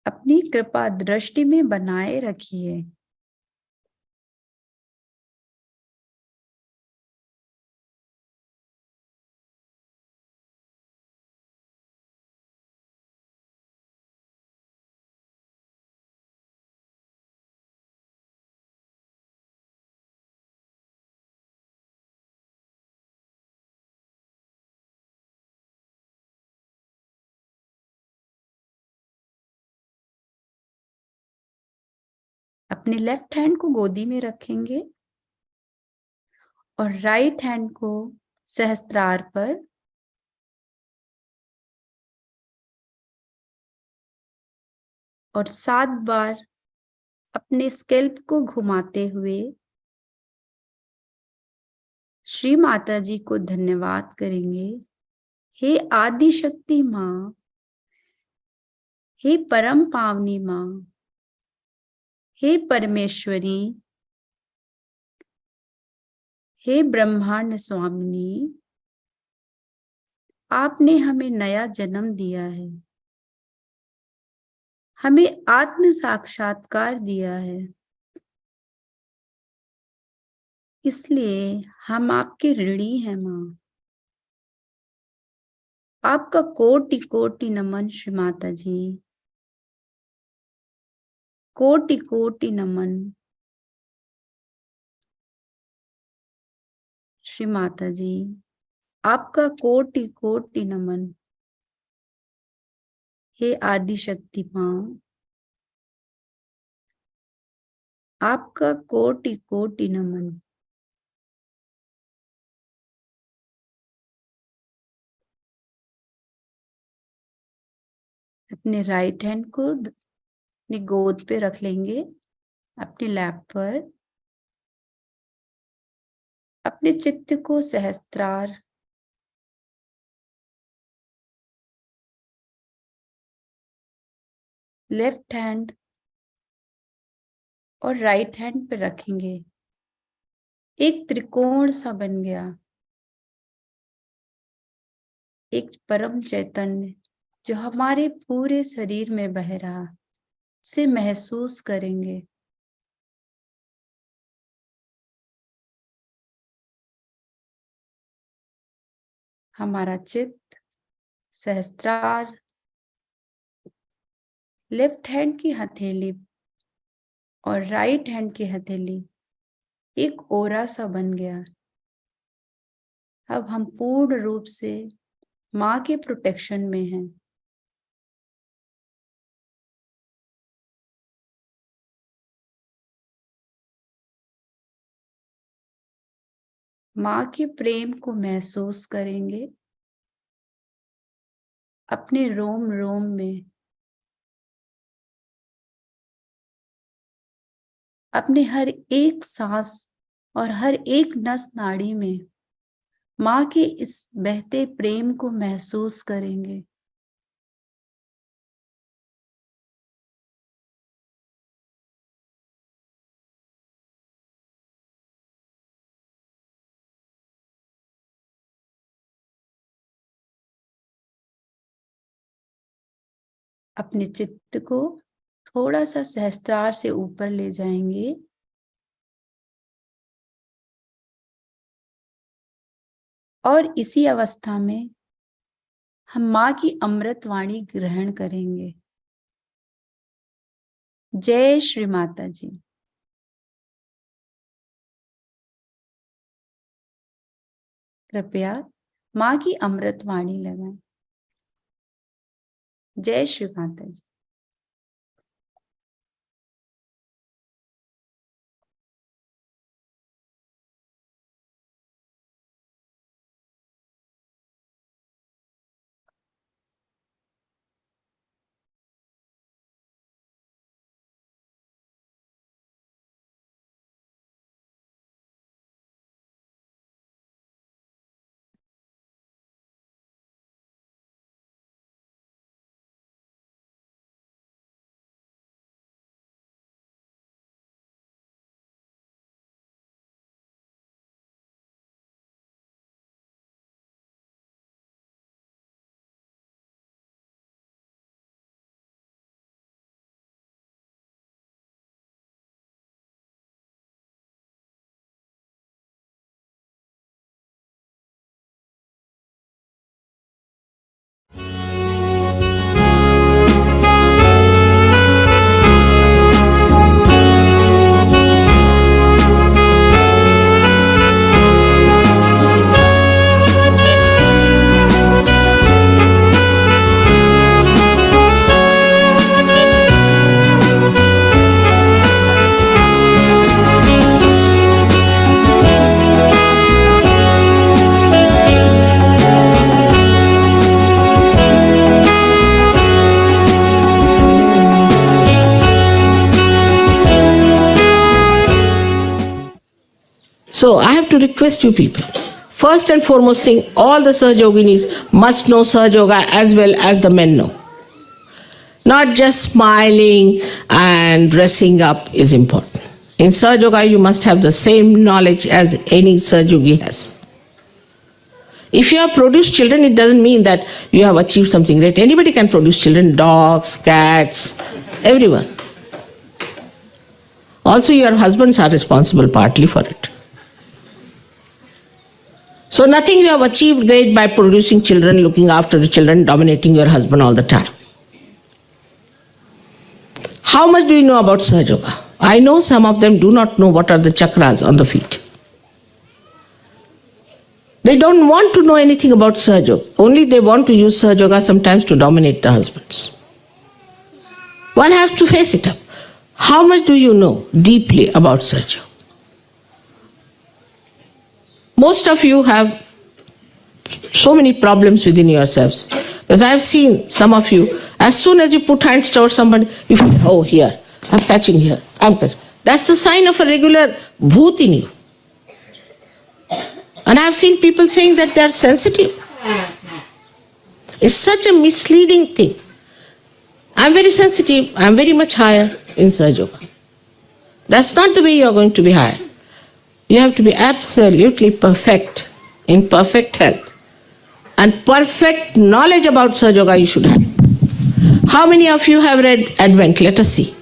अपनी कृपा दृष्टि में बनाए रखिए। अपने लेफ्ट हैंड को गोदी में रखेंगे और राइट हैंड को सहस्त्रार पर और 7 बार अपने स्कैल्प को घुमाते हुए श्री माता जी को धन्यवाद करेंगे। हे आदि शक्ति माँ, हे परम पावनी माँ, हे परमेश्वरी, हे ब्रह्मांड स्वामिनी, आपने हमें नया जन्म दिया है, हमें आत्म साक्षात्कार दिया है, इसलिए हम आपके ऋणी हैं माँ। आपका कोटि कोटि नमन श्री माता जी, कोटि कोटि नमन श्री माता जी, आपका कोटि कोटि नमन। हे आदि शक्ति माँ, आपका कोटि कोटि नमन। अपने राइट हैंड को अपनी गोद पे रख लेंगे, अपनी लैप पर। अपने चित्त को सहस्त्रार लेफ्ट हैंड और राइट हैंड पे रखेंगे। एक त्रिकोण सा बन गया, एक परम चैतन्य जो हमारे पूरे शरीर में बह रहा से महसूस करेंगे। हमारा चित्त सहस्त्रार लेफ्ट हैंड की हथेली और राइट हैंड की हथेली एक ओरा सा बन गया। अब हम पूर्ण रूप से माँ के प्रोटेक्शन में हैं। माँ के प्रेम को महसूस करेंगे अपने रोम रोम में, अपने हर एक सांस और हर एक नस नाड़ी में माँ के इस बहते प्रेम को महसूस करेंगे। अपने चित्त को थोड़ा सा सहस्त्रार से ऊपर ले जाएंगे और इसी अवस्था में हम माँ की अमृत वाणी ग्रहण करेंगे। जय श्री माता जी। कृपया माँ की अमृत वाणी लगाएं। जय श्री माता जी। So I have to request you people. First and foremost thing, all the Sahaja must know Sahaja Yoga as well as the men know. Not just smiling and dressing up is important. In Sahaja Yoga, you must have the same knowledge as any Sahaja Yogi has. If you have produced children, it doesn't mean that you have achieved something great. Anybody can produce children, dogs, cats, everyone. Also, your husbands are responsible partly for it. So nothing you have achieved great by producing children, looking after the children, dominating your husband all the time. How much do you know about Sahaja Yoga? I know some of them do not know what are the chakras on the feet. They don't want to know anything about Sahaja Yoga. Only they want to use Sahaja Yoga sometimes to dominate the husbands. One has to face it up. How much do you know deeply about Sahaja Yoga? Most of you have so many problems within yourselves. Because I have seen some of you, as soon as you put hands towards somebody, you feel, oh, here, I'm catching here, I'm catching. That's the sign of a regular bhoot in you. And I have seen people saying that they are sensitive. It's such a misleading thing. I'm very sensitive, I'm very much higher in Sahaja Yoga. That's not the way you are going to be higher. You have to be absolutely perfect, in perfect health. And perfect knowledge about Sahaja Yoga you should have. How many of you have read Advent? Let us see.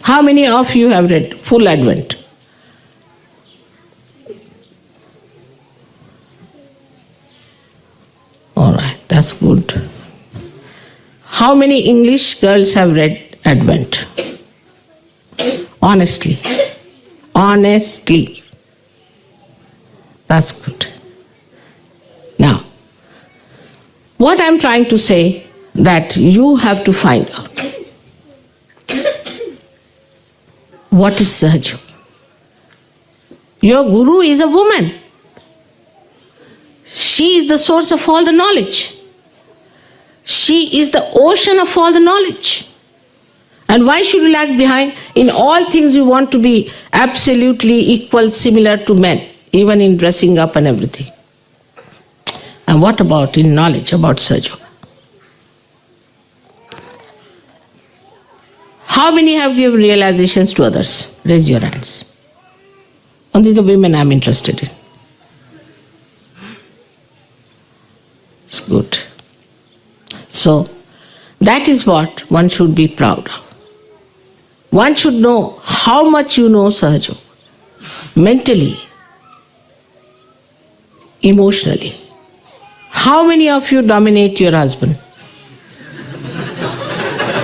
How many of you have read full Advent? All right, that's good. How many English girls have read Advent? Honestly. Honestly. That's good. Now, what I'm trying to say, that you have to find out what is Sahaja Yoga. Your guru is a woman. She is the source of all the knowledge. She is the ocean of all the knowledge. And why should you lag behind? In all things you want to be absolutely equal, similar to men, even in dressing up and everything. And what about in knowledge about Sahaja Yoga? How many have given realizations to others? Raise your hands. Only the women I'm interested in. It's good. So, that is what one should be proud of. One should know how much you know Sahaja Yoga. Mentally, emotionally. How many of you dominate your husband?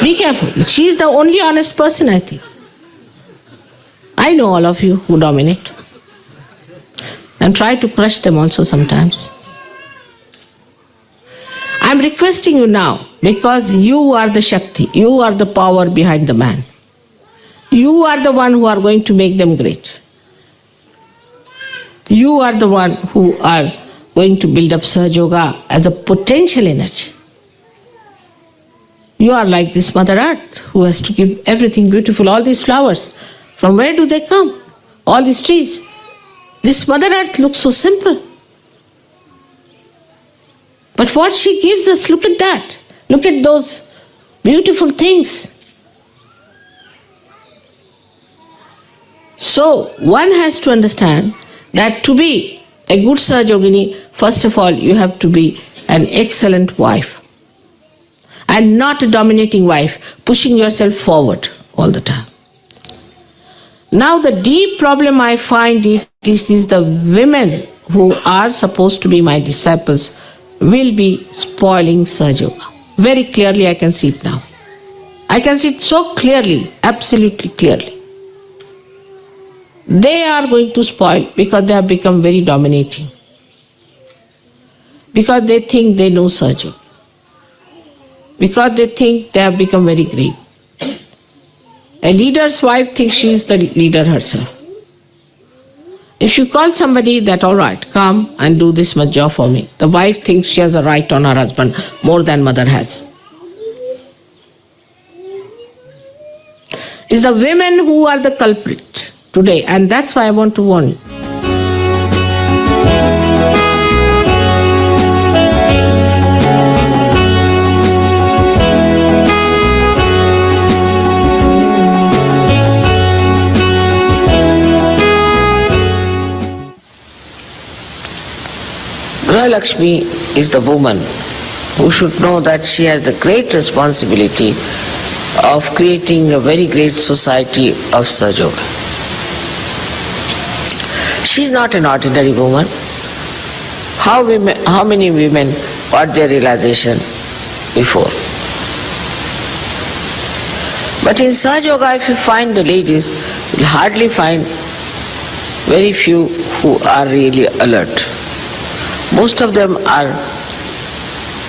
Be careful. She is the only honest person, I think. I know all of you who dominate. And try to crush them also sometimes. I am requesting you now, because you are the Shakti, you are the power behind the man. You are the one who are going to make them great. You are the one who are going to build up Sahaja Yoga as a potential energy. You are like this Mother Earth who has to give everything beautiful, all these flowers. From where do they come? All these trees. This Mother Earth looks so simple. But what she gives us, look at that. Look at those beautiful things. So, one has to understand that to be a good Sahaja Yogini, first of all, you have to be an excellent wife. And not a dominating wife, pushing yourself forward all the time. Now the deep problem I find is the women who are supposed to be my disciples will be spoiling Sahaja Yoga. Very clearly I can see it now. I can see it so clearly, absolutely clearly. They are going to spoil because they have become very dominating. Because they think they know Sahaja Yoga. Because they think they have become very great. A leader's wife thinks she is the leader herself. If you call somebody that, all right, come and do this much job for me, the wife thinks she has a right on her husband more than mother has. It's the women who are the culprit today, and that's why I want to warn you. Lakshmi is the woman who should know that she has the great responsibility of creating a very great society of Sahaja Yoga. She is not an ordinary woman. How many women got their realization before? But in Sahaja Yoga, if you find the ladies, you'll hardly find very few who are really alert. Most of them are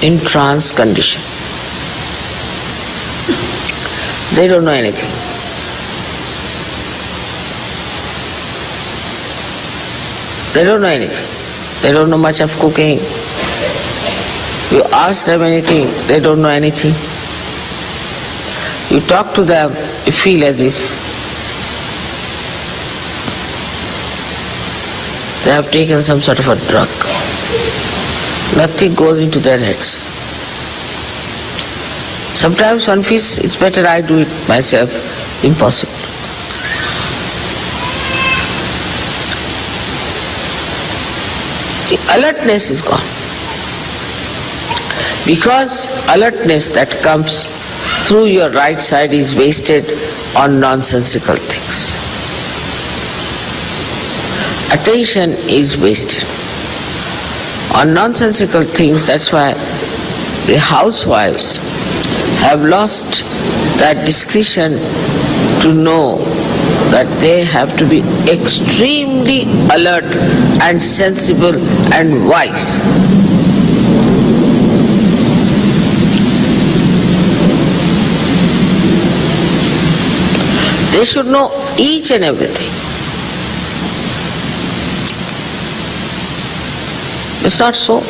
in trance condition. They don't know anything. They don't know anything. They don't know much of cooking. You ask them anything, they don't know anything. You talk to them, you feel as if they have taken some sort of a drug. Nothing goes into their heads. Sometimes one feels it's better I do it myself. Impossible. The alertness is gone. Because alertness that comes through your right side is wasted on nonsensical things. Attention is wasted on nonsensical things. That's why the housewives have lost that discretion to know that they have to be extremely alert and sensible and wise. They should know each and everything. It's not so.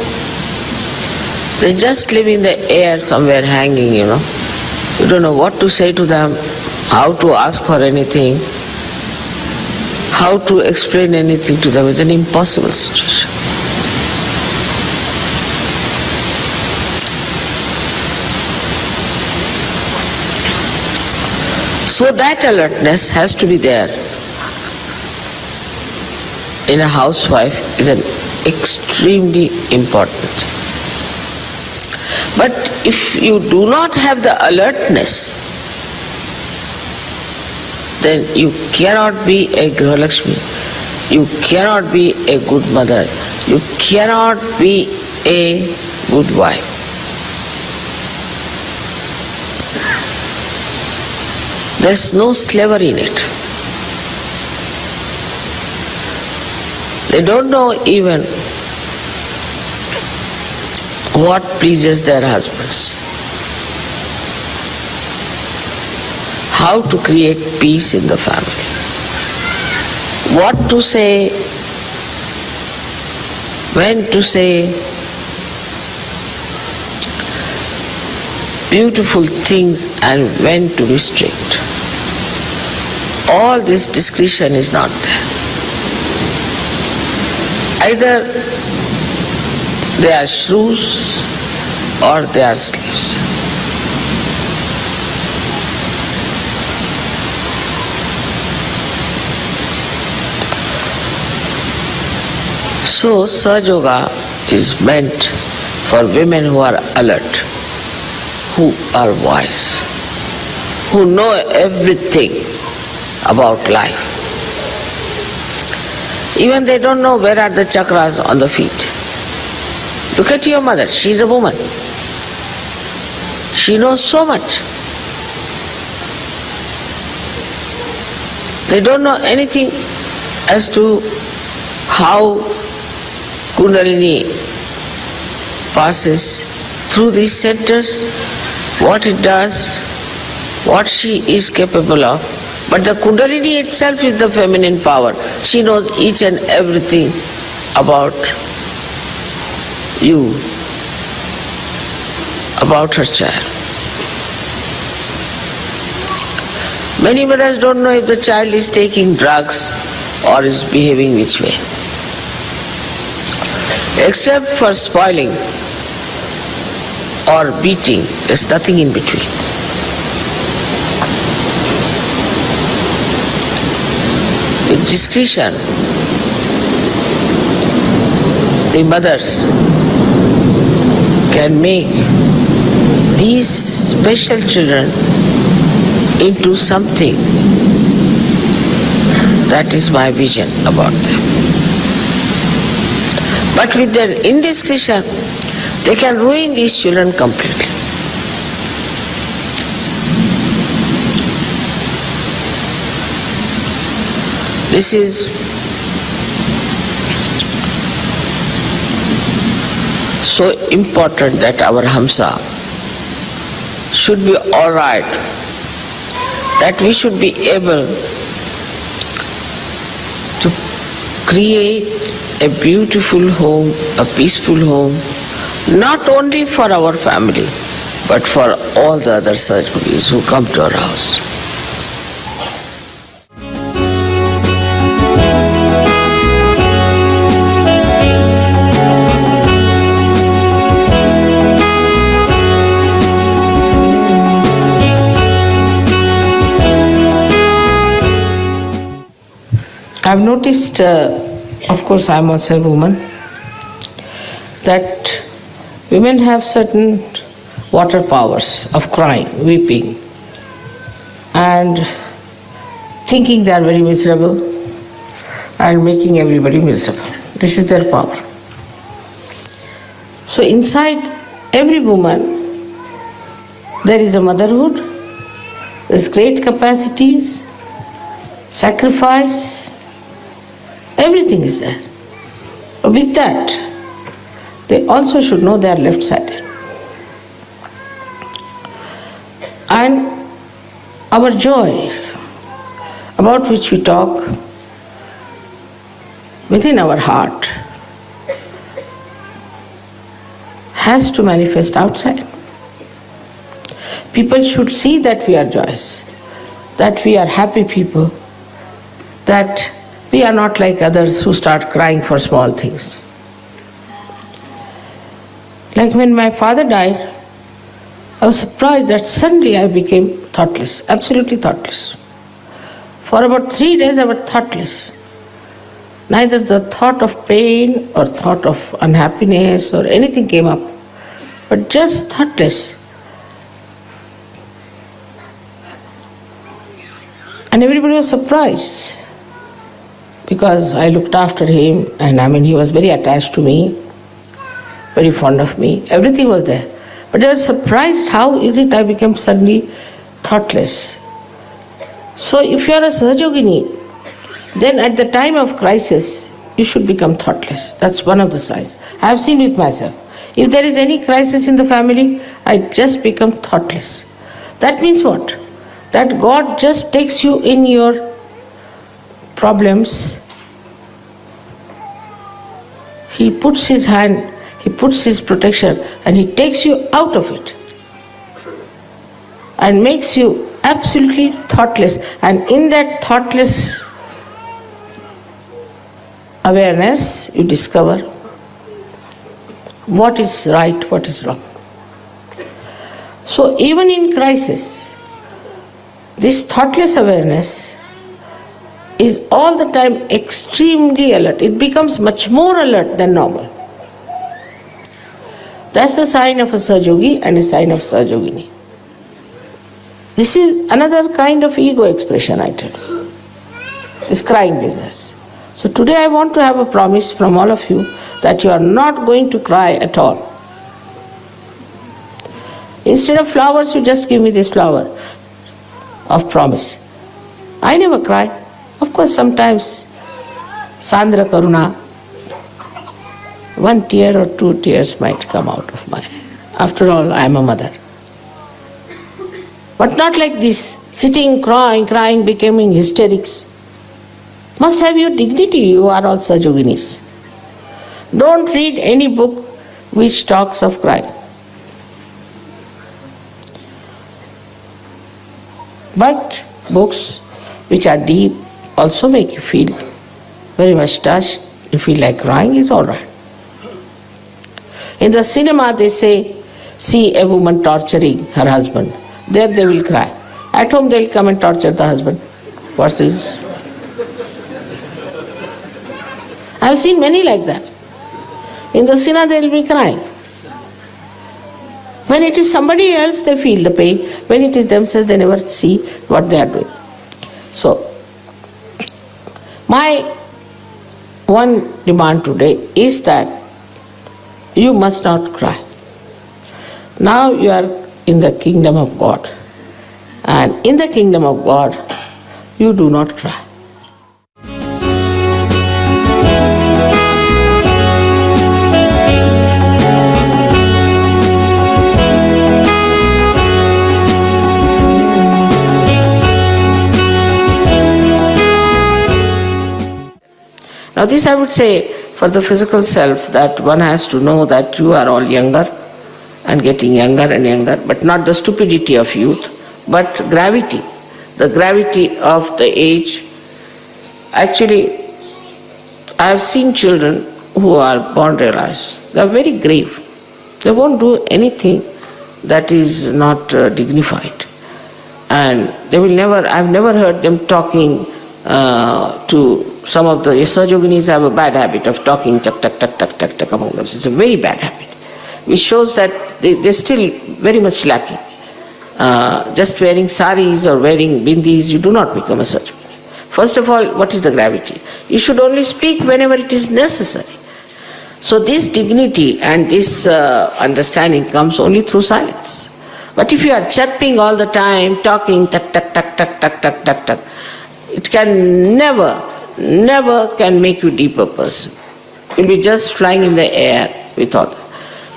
They just live in the air somewhere hanging, You don't know what to say to them, how to ask for anything, how to explain anything to them. It's an impossible situation. So that alertness has to be there in a housewife is an extremely important. But if you do not have the alertness, then you cannot be a Grihalakshmi, you cannot be a good mother, you cannot be a good wife. There's no slavery in it. They don't know even what pleases their husbands, how to create peace in the family, what to say, when to say beautiful things and when to be strict. All this discretion is not there. Either they are shrews or they are slaves. So Sahaja is meant for women who are alert, who are wise, who know everything about life. Even they don't know where are the chakras on the feet. Look at your mother, she's a woman. She knows so much. They don't know anything as to how Kundalini passes through these centers, what it does, what she is capable of. But the Kundalini itself is the feminine power. She knows each and everything about you, about her child. Many mothers don't know if the child is taking drugs or is behaving which way. Except for spoiling or beating, there's nothing in between. With discretion, the mothers can make these special children into something. That is my vision about them. But with their indiscretion, they can ruin these children completely. This is so important that our Hamsa should be all right, that we should be able to create a beautiful home, a peaceful home, not only for our family, but for all the other Sahajas who come to our house. I've noticed, of course I'm also a woman, that women have certain water powers of crying, weeping, and thinking they are very miserable and making everybody miserable. This is their power. So inside every woman there is a motherhood, there's great capacities, sacrifice, everything is there. But with that, they also should know they are left-sided. And our joy, about which we talk within our heart, has to manifest outside. People should see that we are joyous, that we are happy people, that we are not like others who start crying for small things. Like when my father died, I was surprised that suddenly I became thoughtless, absolutely thoughtless. For about 3 days I was thoughtless. Neither the thought of pain or thought of unhappiness or anything came up, but just thoughtless. And everybody was surprised because I looked after him, and he was very attached to me, very fond of me. Everything was there. But they were surprised, how is it I became suddenly thoughtless? So if you are a Sahajogini, then at the time of crisis, you should become thoughtless. That's one of the signs. I have seen with myself. If there is any crisis in the family, I just become thoughtless. That means what? That God just takes you in your problems. He puts His hand, He puts His protection, and He takes you out of it and makes you absolutely thoughtless. And in that thoughtless awareness, you discover what is right, what is wrong. So even in crisis, this thoughtless awareness is all the time extremely alert. It becomes much more alert than normal. That's the sign of a Sahajogi and a sign of Sahajogini. This is another kind of ego expression, I tell you. This crying business. So today I want to have a promise from all of you that you are not going to cry at all. Instead of flowers, you just give me this flower of promise. I never cry. Of course, sometimes Sandra Karuna, 1 tear or 2 tears might come out of my eye. After all, I am a mother. But not like this, sitting, crying, becoming hysterics. Must have your dignity, you are all Sahajoginis. Don't read any book which talks of crying. But books which are deep also make you feel very much touched. You feel like crying, is all right. In the cinema they say, see a woman torturing her husband. There they will cry. At home they will come and torture the husband. What's the use? I have seen many like that. In the cinema they will be crying. When it is somebody else, they feel the pain. When it is themselves, they never see what they are doing. So, my one demand today is that you must not cry. Now you are in the kingdom of God. And in the kingdom of God, you do not cry. Now this I would say for the physical self, that one has to know that you are all younger and getting younger and younger, but not the stupidity of youth, but gravity, the gravity of the age. Actually, I have seen children who are born realized. They are very grave. They won't do anything that is not dignified. And they will never, I've never heard them talking to some of the Sahajoginis have a bad habit of talking tuck among themselves. It's a very bad habit, which shows that they're still very much lacking. Just wearing saris or wearing bindis, you do not become a Sahajogini. First of all, what is the gravity? You should only speak whenever it is necessary. So this dignity and this understanding comes only through silence. But if you are chirping all the time, talking tuck, it can never can make you deeper person. You'll be just flying in the air with all that.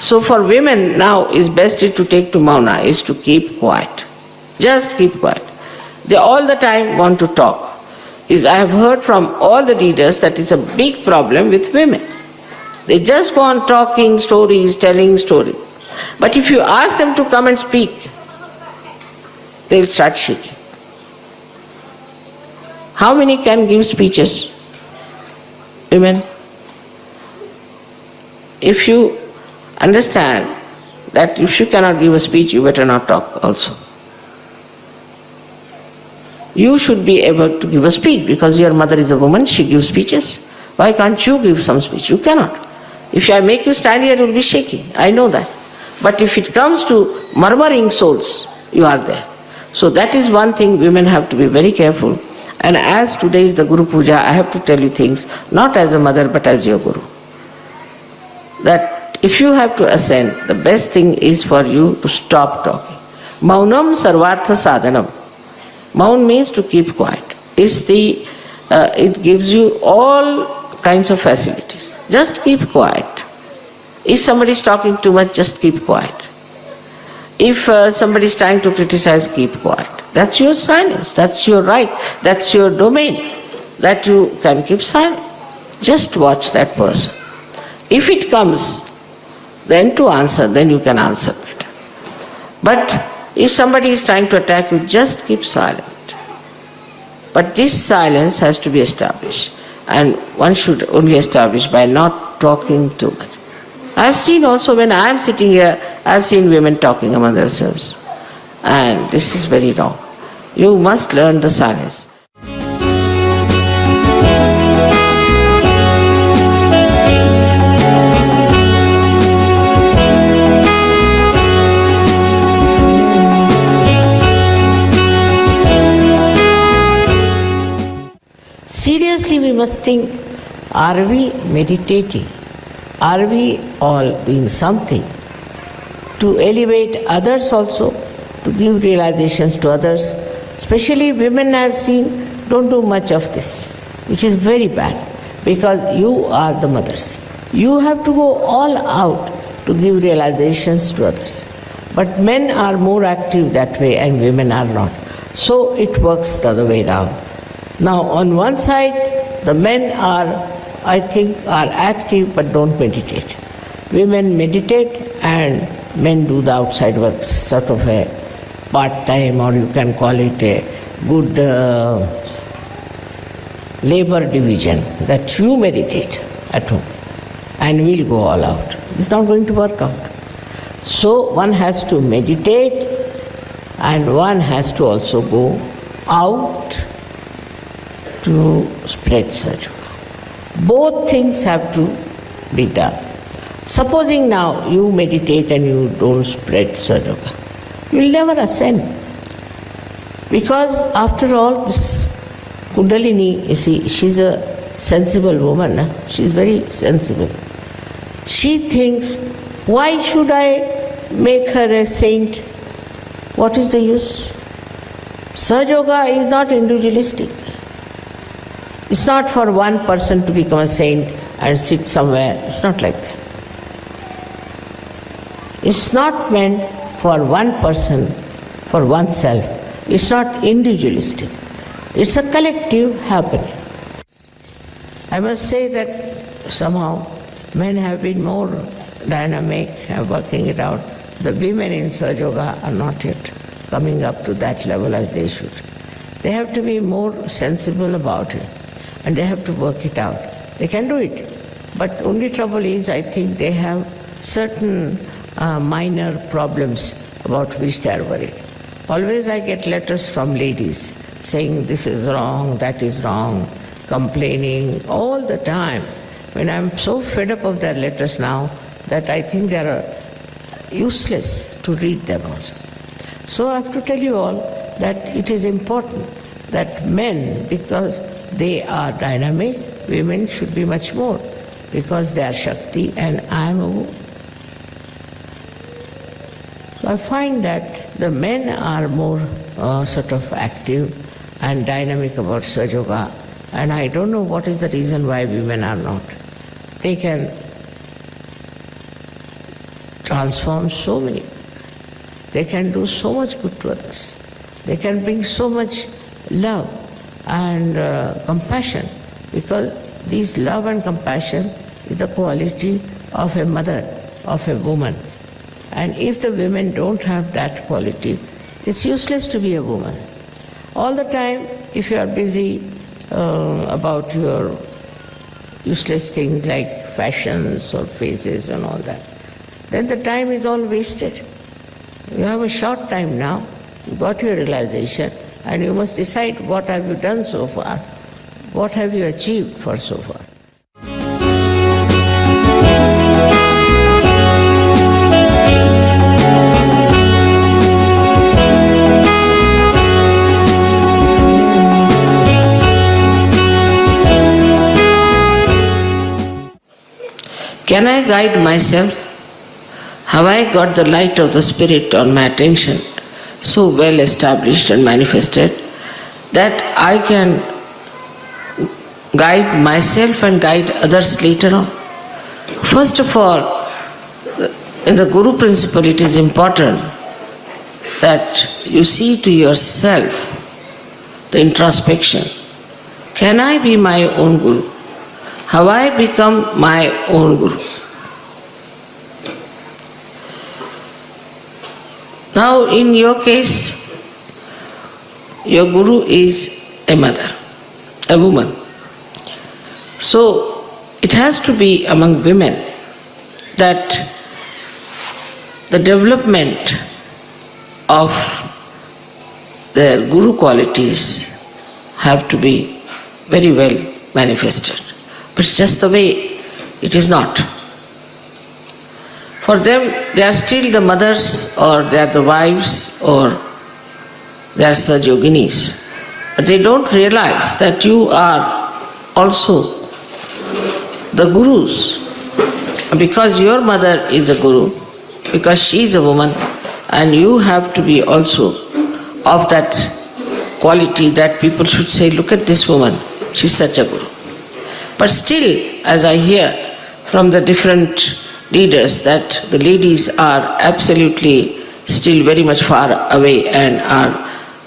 So for women now, is best is to take to Mauna, is to keep quiet. Just keep quiet. They all the time want to talk. I have heard from all the readers that it's a big problem with women. They just go on talking stories, telling stories. But if you ask them to come and speak, they will start shaking. How many can give speeches? Women? If you understand that if you cannot give a speech, you better not talk also. You should be able to give a speech because your mother is a woman, she gives speeches. Why can't you give some speech? You cannot. If I make you stand here, you will be shaking. I know that. But if it comes to murmuring souls, you are there. So that is one thing women have to be very careful. And as today is the Guru Puja, I have to tell you things, not as a mother, but as your Guru. That if you have to ascend, the best thing is for you to stop talking. Maunam sarvartha sadhanam. Maun means to keep quiet. It gives you all kinds of facilities. Just keep quiet. If somebody is talking too much, just keep quiet. If somebody is trying to criticize, keep quiet. That's your silence, that's your right, that's your domain, that you can keep silent. Just watch that person. If it comes then to answer, then you can answer better. But if somebody is trying to attack you, just keep silent. But this silence has to be established, and one should only establish by not talking too much. I have seen also when I am sitting here, I have seen women talking among themselves. And this is very wrong. You must learn the silence. Seriously, we must think, are we meditating? Are we all doing something to elevate others also, to give realizations to others? Especially women I have seen don't do much of this, which is very bad, because you are the mothers. You have to go all out to give realizations to others. But men are more active that way and women are not. So it works the other way around. Now on one side, the men are active but don't meditate. Women meditate and men do the outside work, sort of a part-time, or you can call it a good labor division, that you meditate at home and we'll go all out. It's not going to work out. So one has to meditate and one has to also go out to spread Sahaja. Both things have to be done. Supposing now you meditate and you don't spread Sahaja, you will never ascend. Because after all, this Kundalini, you see, she's a sensible woman. She's very sensible. She thinks, why should I make her a saint? What is the use? Sahaja is not individualistic. It's not for one person to become a saint and sit somewhere. It's not like that. It's not meant for one person, for oneself. It's not individualistic. It's a collective happening. I must say that somehow men have been more dynamic, working it out. The women in Sahaja are not yet coming up to that level as they should. They have to be more sensible about it. And they have to work it out. They can do it. But only trouble is, I think they have certain minor problems about which they are worried. Always I get letters from ladies saying this is wrong, that is wrong, complaining all the time. When I'm so fed up of their letters now that I think they are useless to read them also. So I have to tell you all that it is important that men, because they are dynamic, women should be much more, because they are Shakti and I am a woman. So I find that the men are more sort of active and dynamic about Sahaja, and I don't know what is the reason why women are not. They can transform so many. They can do so much good to others. They can bring so much love and compassion, because this love and compassion is the quality of a mother, of a woman. And if the women don't have that quality, it's useless to be a woman. All the time, if you are busy about your useless things like fashions or faces and all that, then the time is all wasted. You have a short time now, you got your realization, and you must decide what have you done so far, what have you achieved for so far. Can I guide myself? Have I got the light of the Spirit on my attention so well established and manifested that I can guide myself and guide others later on? First of all, in the Guru principle, it is important that you see to yourself the introspection. Can I be my own Guru? Have I become my own Guru? Now, in your case, your Guru is a mother, a woman. So, it has to be among women that the development of their Guru qualities have to be very well manifested. But it's just the way it is not. For them, they are still the mothers, or they are the wives, or they are Sahaja-yoginis. But they don't realize that you are also the Gurus. Because your mother is a Guru, because she is a woman, and you have to be also of that quality that people should say, look at this woman, she's such a Guru. But still, as I hear from the different leaders, that the ladies are absolutely still very much far away and are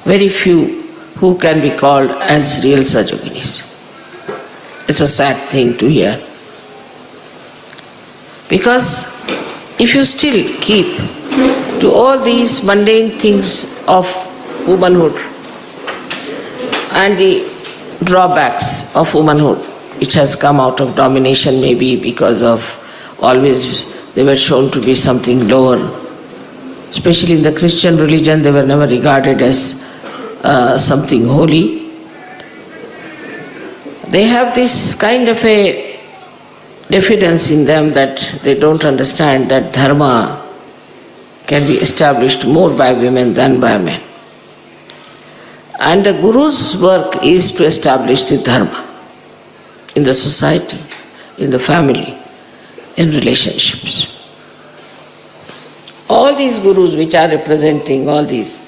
very few who can be called as real Sahaja-yoginis. It's a sad thing to hear. Because if you still keep to all these mundane things of womanhood and the drawbacks of womanhood, which has come out of domination maybe because of always they were shown to be something lower. Especially in the Christian religion, they were never regarded as something holy. They have this kind of a diffidence in them that they don't understand that dharma can be established more by women than by men. And the Guru's work is to establish the dharma in the society, in the family, in relationships. All these Gurus which are representing all these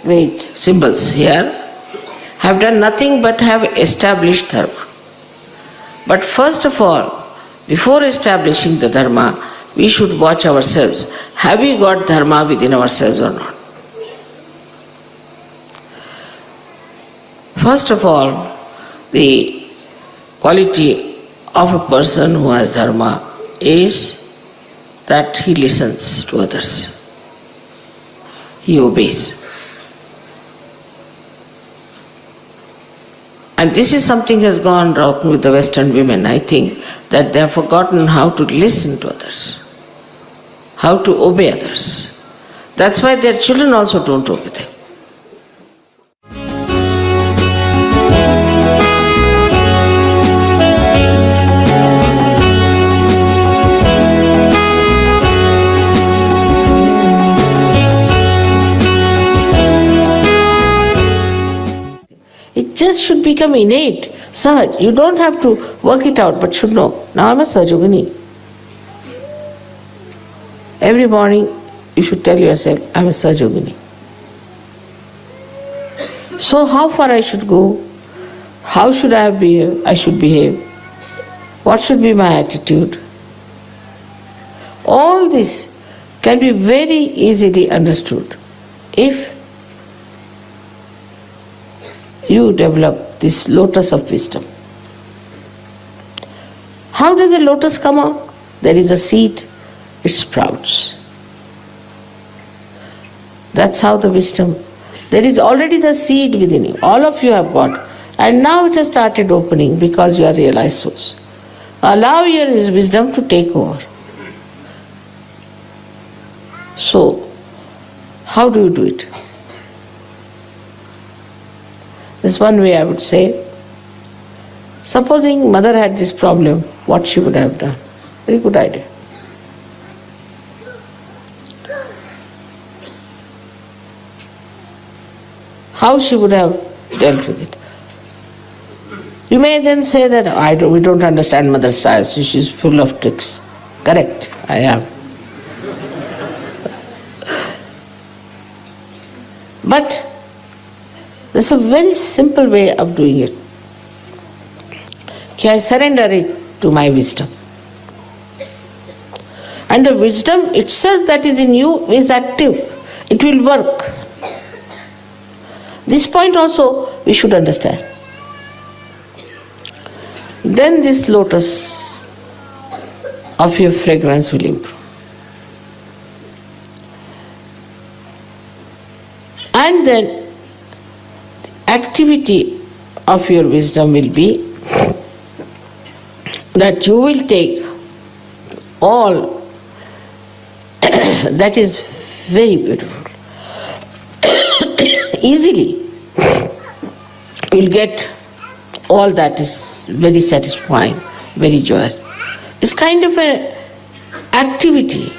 great symbols here have done nothing but have established dharma. But first of all, before establishing the dharma, we should watch ourselves. Have we got dharma within ourselves or not? First of all, the quality of a person who has dharma is that he listens to others. He obeys. And this is something has gone wrong with the Western women. I think that they have forgotten how to listen to others, how to obey others. That's why their children also don't obey them. It just should become innate, Sahaj. You don't have to work it out, but should know. Now I'm a Sahaja-yogini. Every morning you should tell yourself, I'm a Sahaja-yogini. So how far I should go? How should I should behave? What should be my attitude? All this can be very easily understood if you develop this lotus of wisdom. How does the lotus come out? There is a seed, it sprouts. That's how the wisdom. There is already the seed within you. All of you have got. And now it has started opening because you are realized souls. Allow your wisdom to take over. So, how do you do it? There's one way I would say. Supposing mother had this problem, what she would have done? Very good idea. How she would have dealt with it. You may then say that we don't understand mother's style, so she's full of tricks. Correct, I am. But there's a very simple way of doing it. I surrender it to my wisdom. And the wisdom itself that is in you is active. It will work. This point also we should understand. Then this lotus of your fragrance will improve. And then activity of your wisdom will be that you will take all that is very beautiful. Easily you'll get all that is very satisfying, very joyous. It's kind of an activity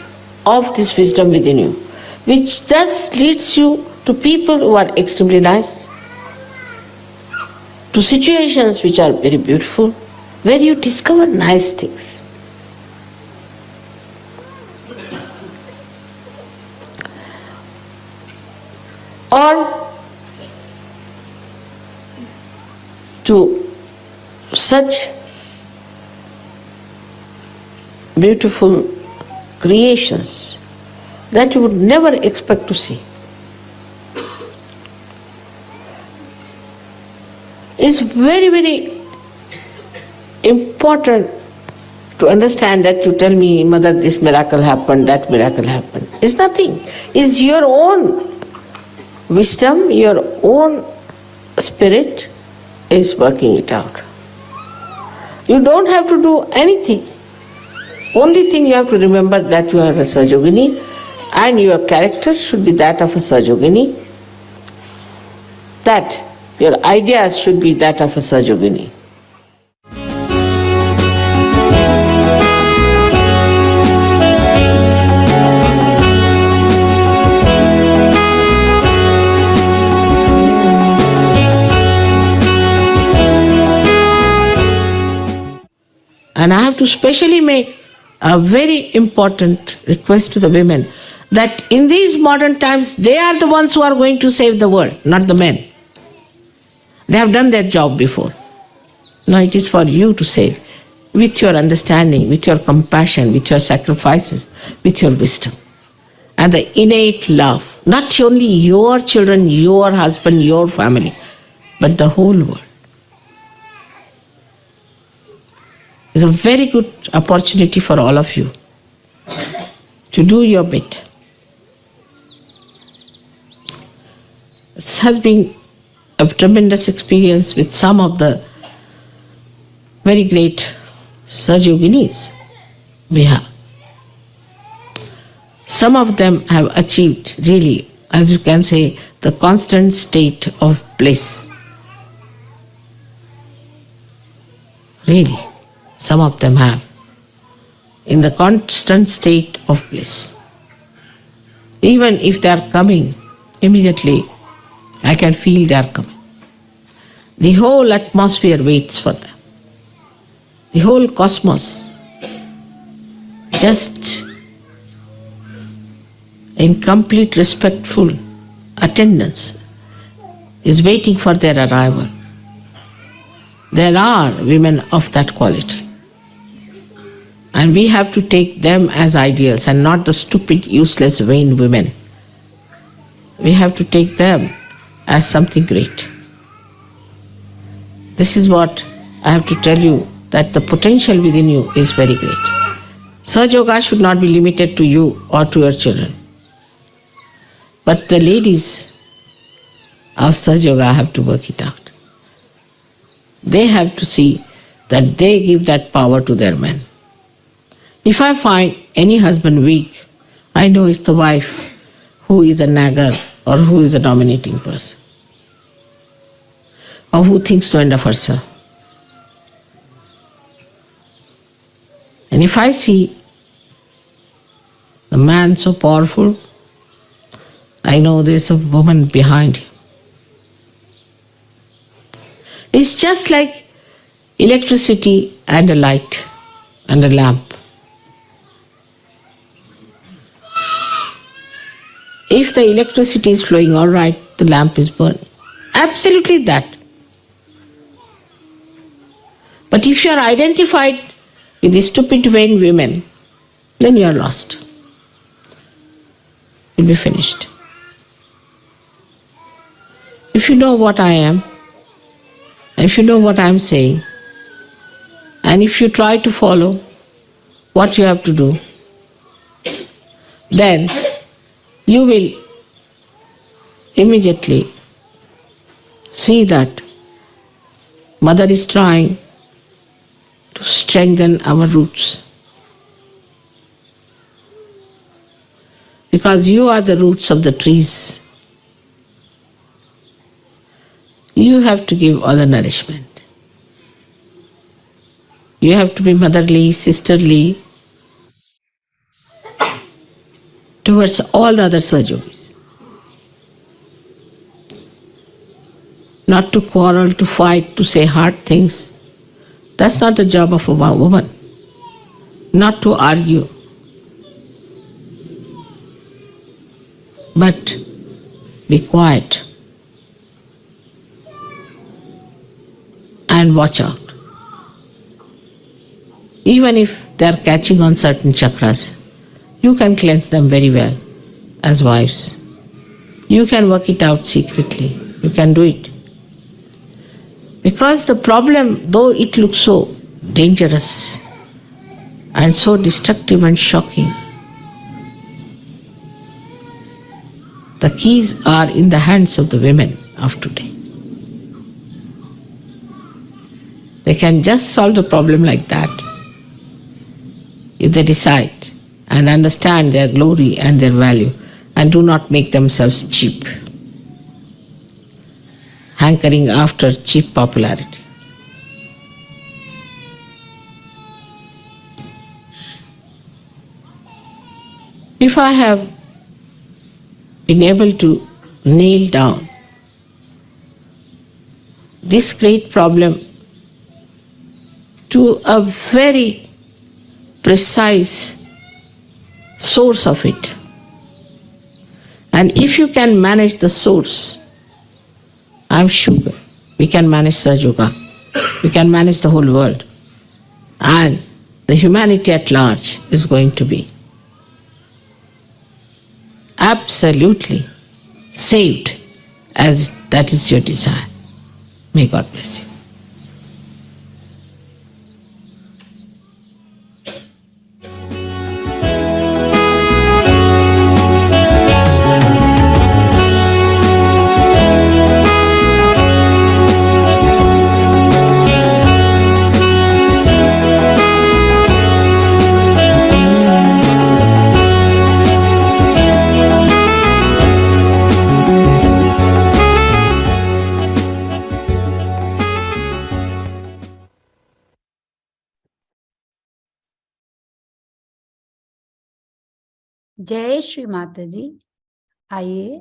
of this wisdom within you, which just leads you to people who are extremely nice, to situations which are very beautiful, where you discover nice things. Or to such beautiful creations that you would never expect to see. It's very, very important to understand that you tell me, Mother, this miracle happened, that miracle happened. It's nothing. It's your own wisdom, your own spirit is working it out. You don't have to do anything. Only thing you have to remember that you are a Sahajogini and your character should be that of a Sahajogini. That your ideas should be that of a Sahajogini. And I have to specially make a very important request to the women that in these modern times, they are the ones who are going to save the world, not the men. They have done their job before. Now it is for you to save with your understanding, with your compassion, with your sacrifices, with your wisdom. And the innate love, not only your children, your husband, your family, but the whole world. It's a very good opportunity for all of you to do your bit. It has been a tremendous experience with some of the very great Sahajayoginis we have. Some of them have achieved really, as you can say, the constant state of bliss. Really. Some of them have, in the constant state of bliss. Even if they are coming, immediately I can feel they are coming. The whole atmosphere waits for them. The whole cosmos, just in complete respectful attendance, is waiting for their arrival. There are women of that quality. And we have to take them as ideals and not the stupid, useless, vain women. We have to take them as something great. This is what I have to tell you that the potential within you is very great. Sahaja Yoga should not be limited to you or to your children. But the ladies of Sahaja Yoga have to work it out. They have to see that they give that power to their men. If I find any husband weak, I know it's the wife who is a nagger or who is a dominating person or who thinks no end of herself. And if I see the man so powerful, I know there's a woman behind him. It's just like electricity and a light and a lamp. If the electricity is flowing all right, the lamp is burning. Absolutely that. But if you are identified with the stupid vain women, then you are lost. You'll be finished. If you know what I am, if you know what I am saying, and if you try to follow what you have to do, then you will immediately see that Mother is trying to strengthen our roots. Because you are the roots of the trees. You have to give all the nourishment. You have to be motherly, sisterly towards all the other Sahajogis. Not to quarrel, to fight, to say hard things. That's not the job of a woman. Not to argue. But be quiet and watch out. Even if they are catching on certain chakras, you can cleanse them very well as wives. You can work it out secretly. You can do it. Because the problem, though it looks so dangerous and so destructive and shocking, the keys are in the hands of the women of today. They can just solve the problem like that if they decide and understand their glory and their value and do not make themselves cheap, hankering after cheap popularity. If I have been able to nail down this great problem to a very precise source of it, and if you can manage the source, I'm sure we can manage Sahaja Yoga, we can manage the whole world, and the humanity at large is going to be absolutely saved, as that is your desire. May God bless you. जय श्री माता जी। आइए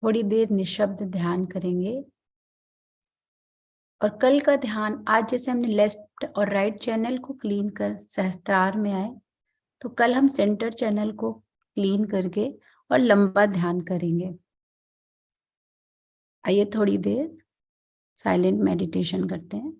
थोड़ी देर निशब्द ध्यान करेंगे। और कल का ध्यान, आज जैसे हमने लेफ्ट और राइट चैनल को क्लीन कर सहस्त्रार में आए, तो कल हम सेंटर चैनल को क्लीन करके और लंबा ध्यान करेंगे। आइए थोड़ी देर साइलेंट मेडिटेशन करते हैं।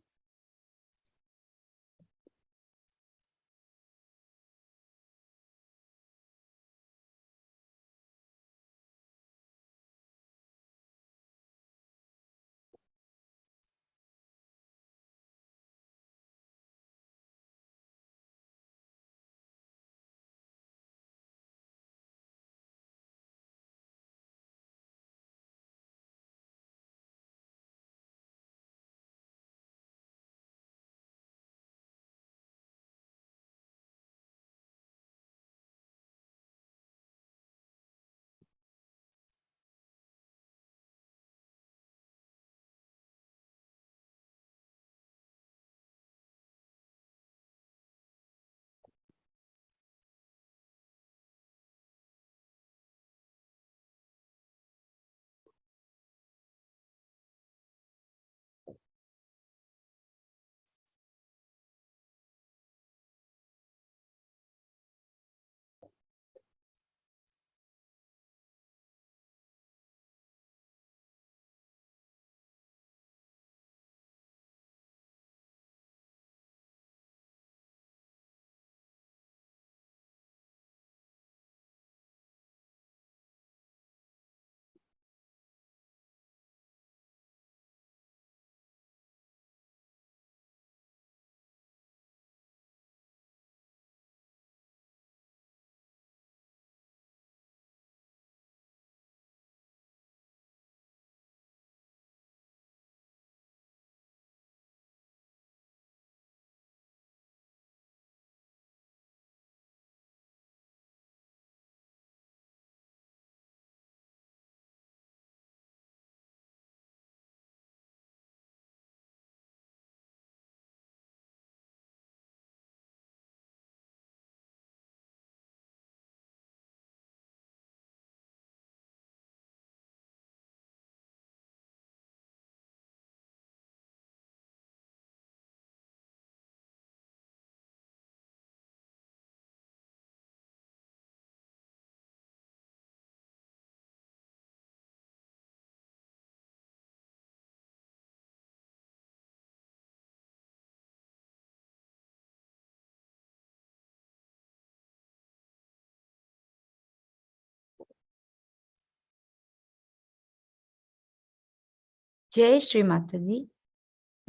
जय श्री माता जी।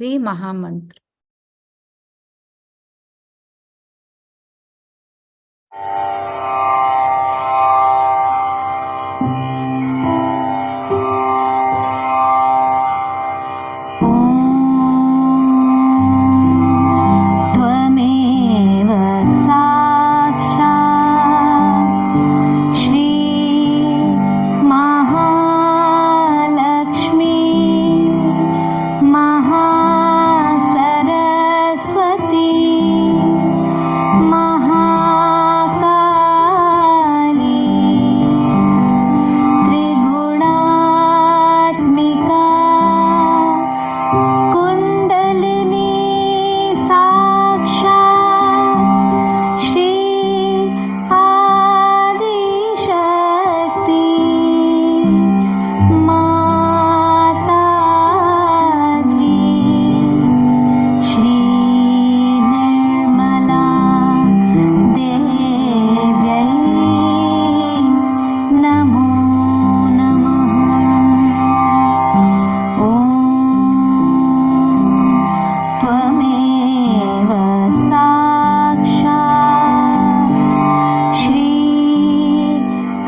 श्री महामंत्र। त्वमेव साक्षात् श्री महालक्ष्मी महासरस्वती महाकाली त्रिगुणात्मिका कुण्डलिनी साक्षात् श्री आदिशक्ति माताजी श्री निर्मला देव्यै नमो नमः। ॐ त्वमेव साक्षात् श्री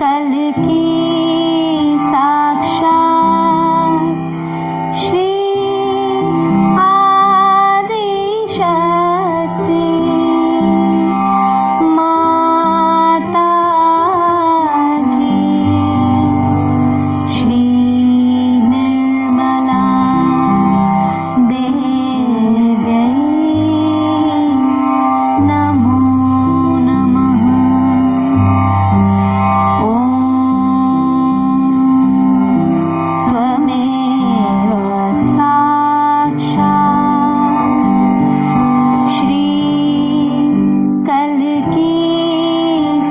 कल्की साक्षात् श्री आदिशक्ति माताजी श्री निर्मला देव्यै नमो नमः। ॐ त्वमेव साक्षात् श्री कल्की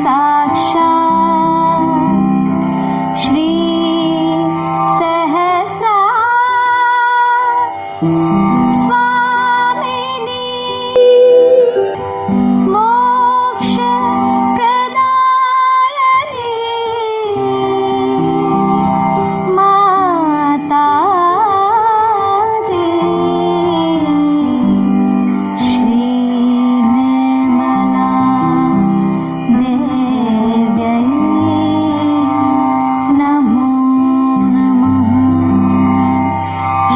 साक्षात् श्री सहस्रा स्वामिनी मोक्ष प्रदायिनी माताजी श्री निर्मला देव्यै नमो नमः।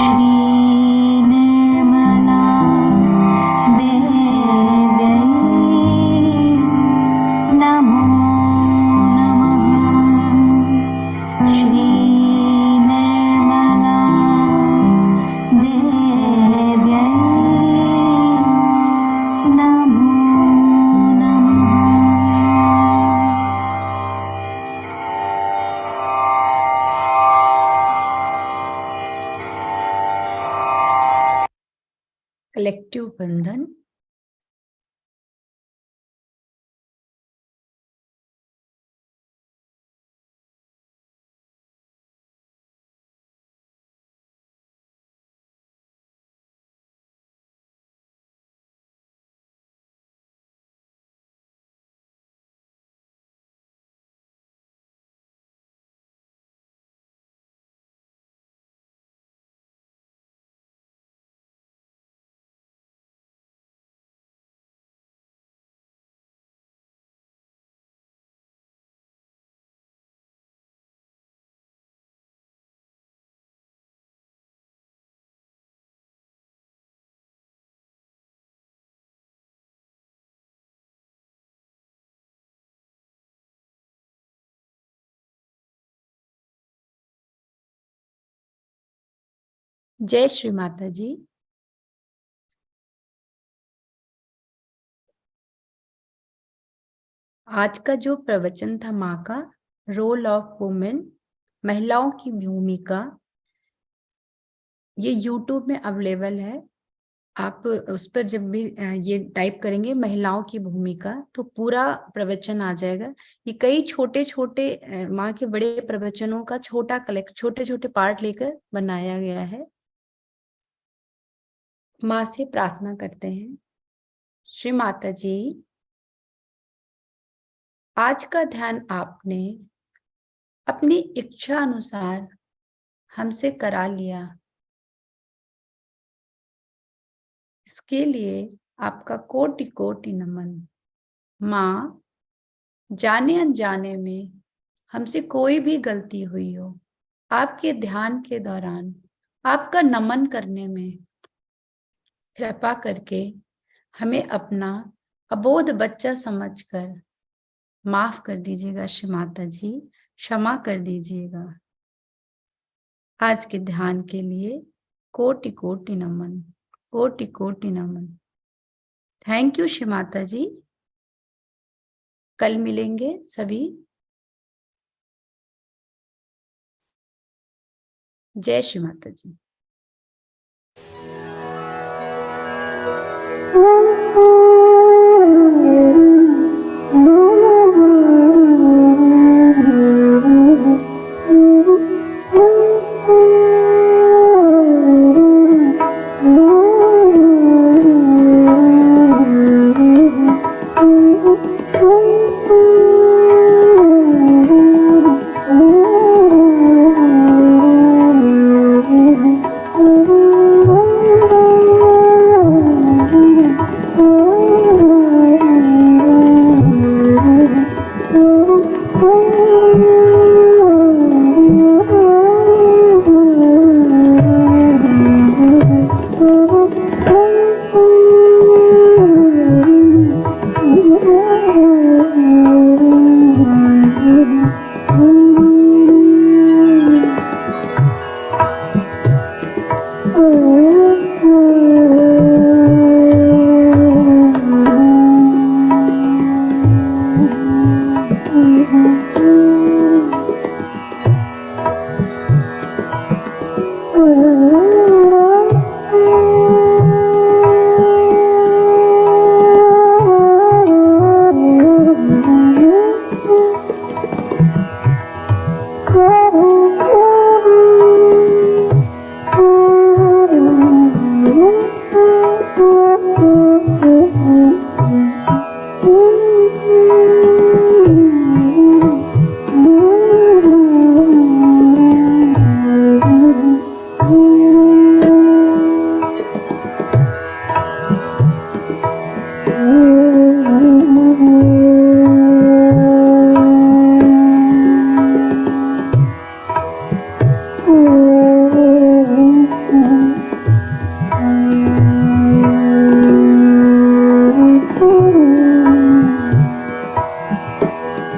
श्री निर्मला देव्यै नमो नमः। श्री निर्मला देव्यै नमो नमः। कलेक्टिव बंधन। जय श्री माता जी। आज का जो प्रवचन था माँ का, रोल ऑफ वुमेन, महिलाओं की भूमिका, ये YouTube में अवेलेबल है। आप उस पर जब भी ये टाइप करेंगे महिलाओं की भूमिका, तो पूरा प्रवचन आ जाएगा। ये कई छोटे छोटे माँ के बड़े प्रवचनों का छोटे छोटे पार्ट लेकर बनाया गया है। माँ से प्रार्थना करते हैं। श्री माता जी, आज का ध्यान आपने अपनी इच्छा अनुसार हमसे करा लिया। इसके लिए आपका कोटि कोटि नमन। माँ, जाने अनजाने में हमसे कोई भी गलती हुई हो, आपके ध्यान के दौरान आपका नमन करने में कृपा करके हमें अपना अबोध बच्चा समझकर माफ कर दीजिएगा। श्री माता जी, क्षमा कर दीजिएगा। आज के ध्यान के लिए कोटि कोटि नमन, कोटि कोटि नमन। थैंक यू श्री माता जी। कल मिलेंगे सभी। जय श्री माता जी।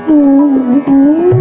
Mm-hmm.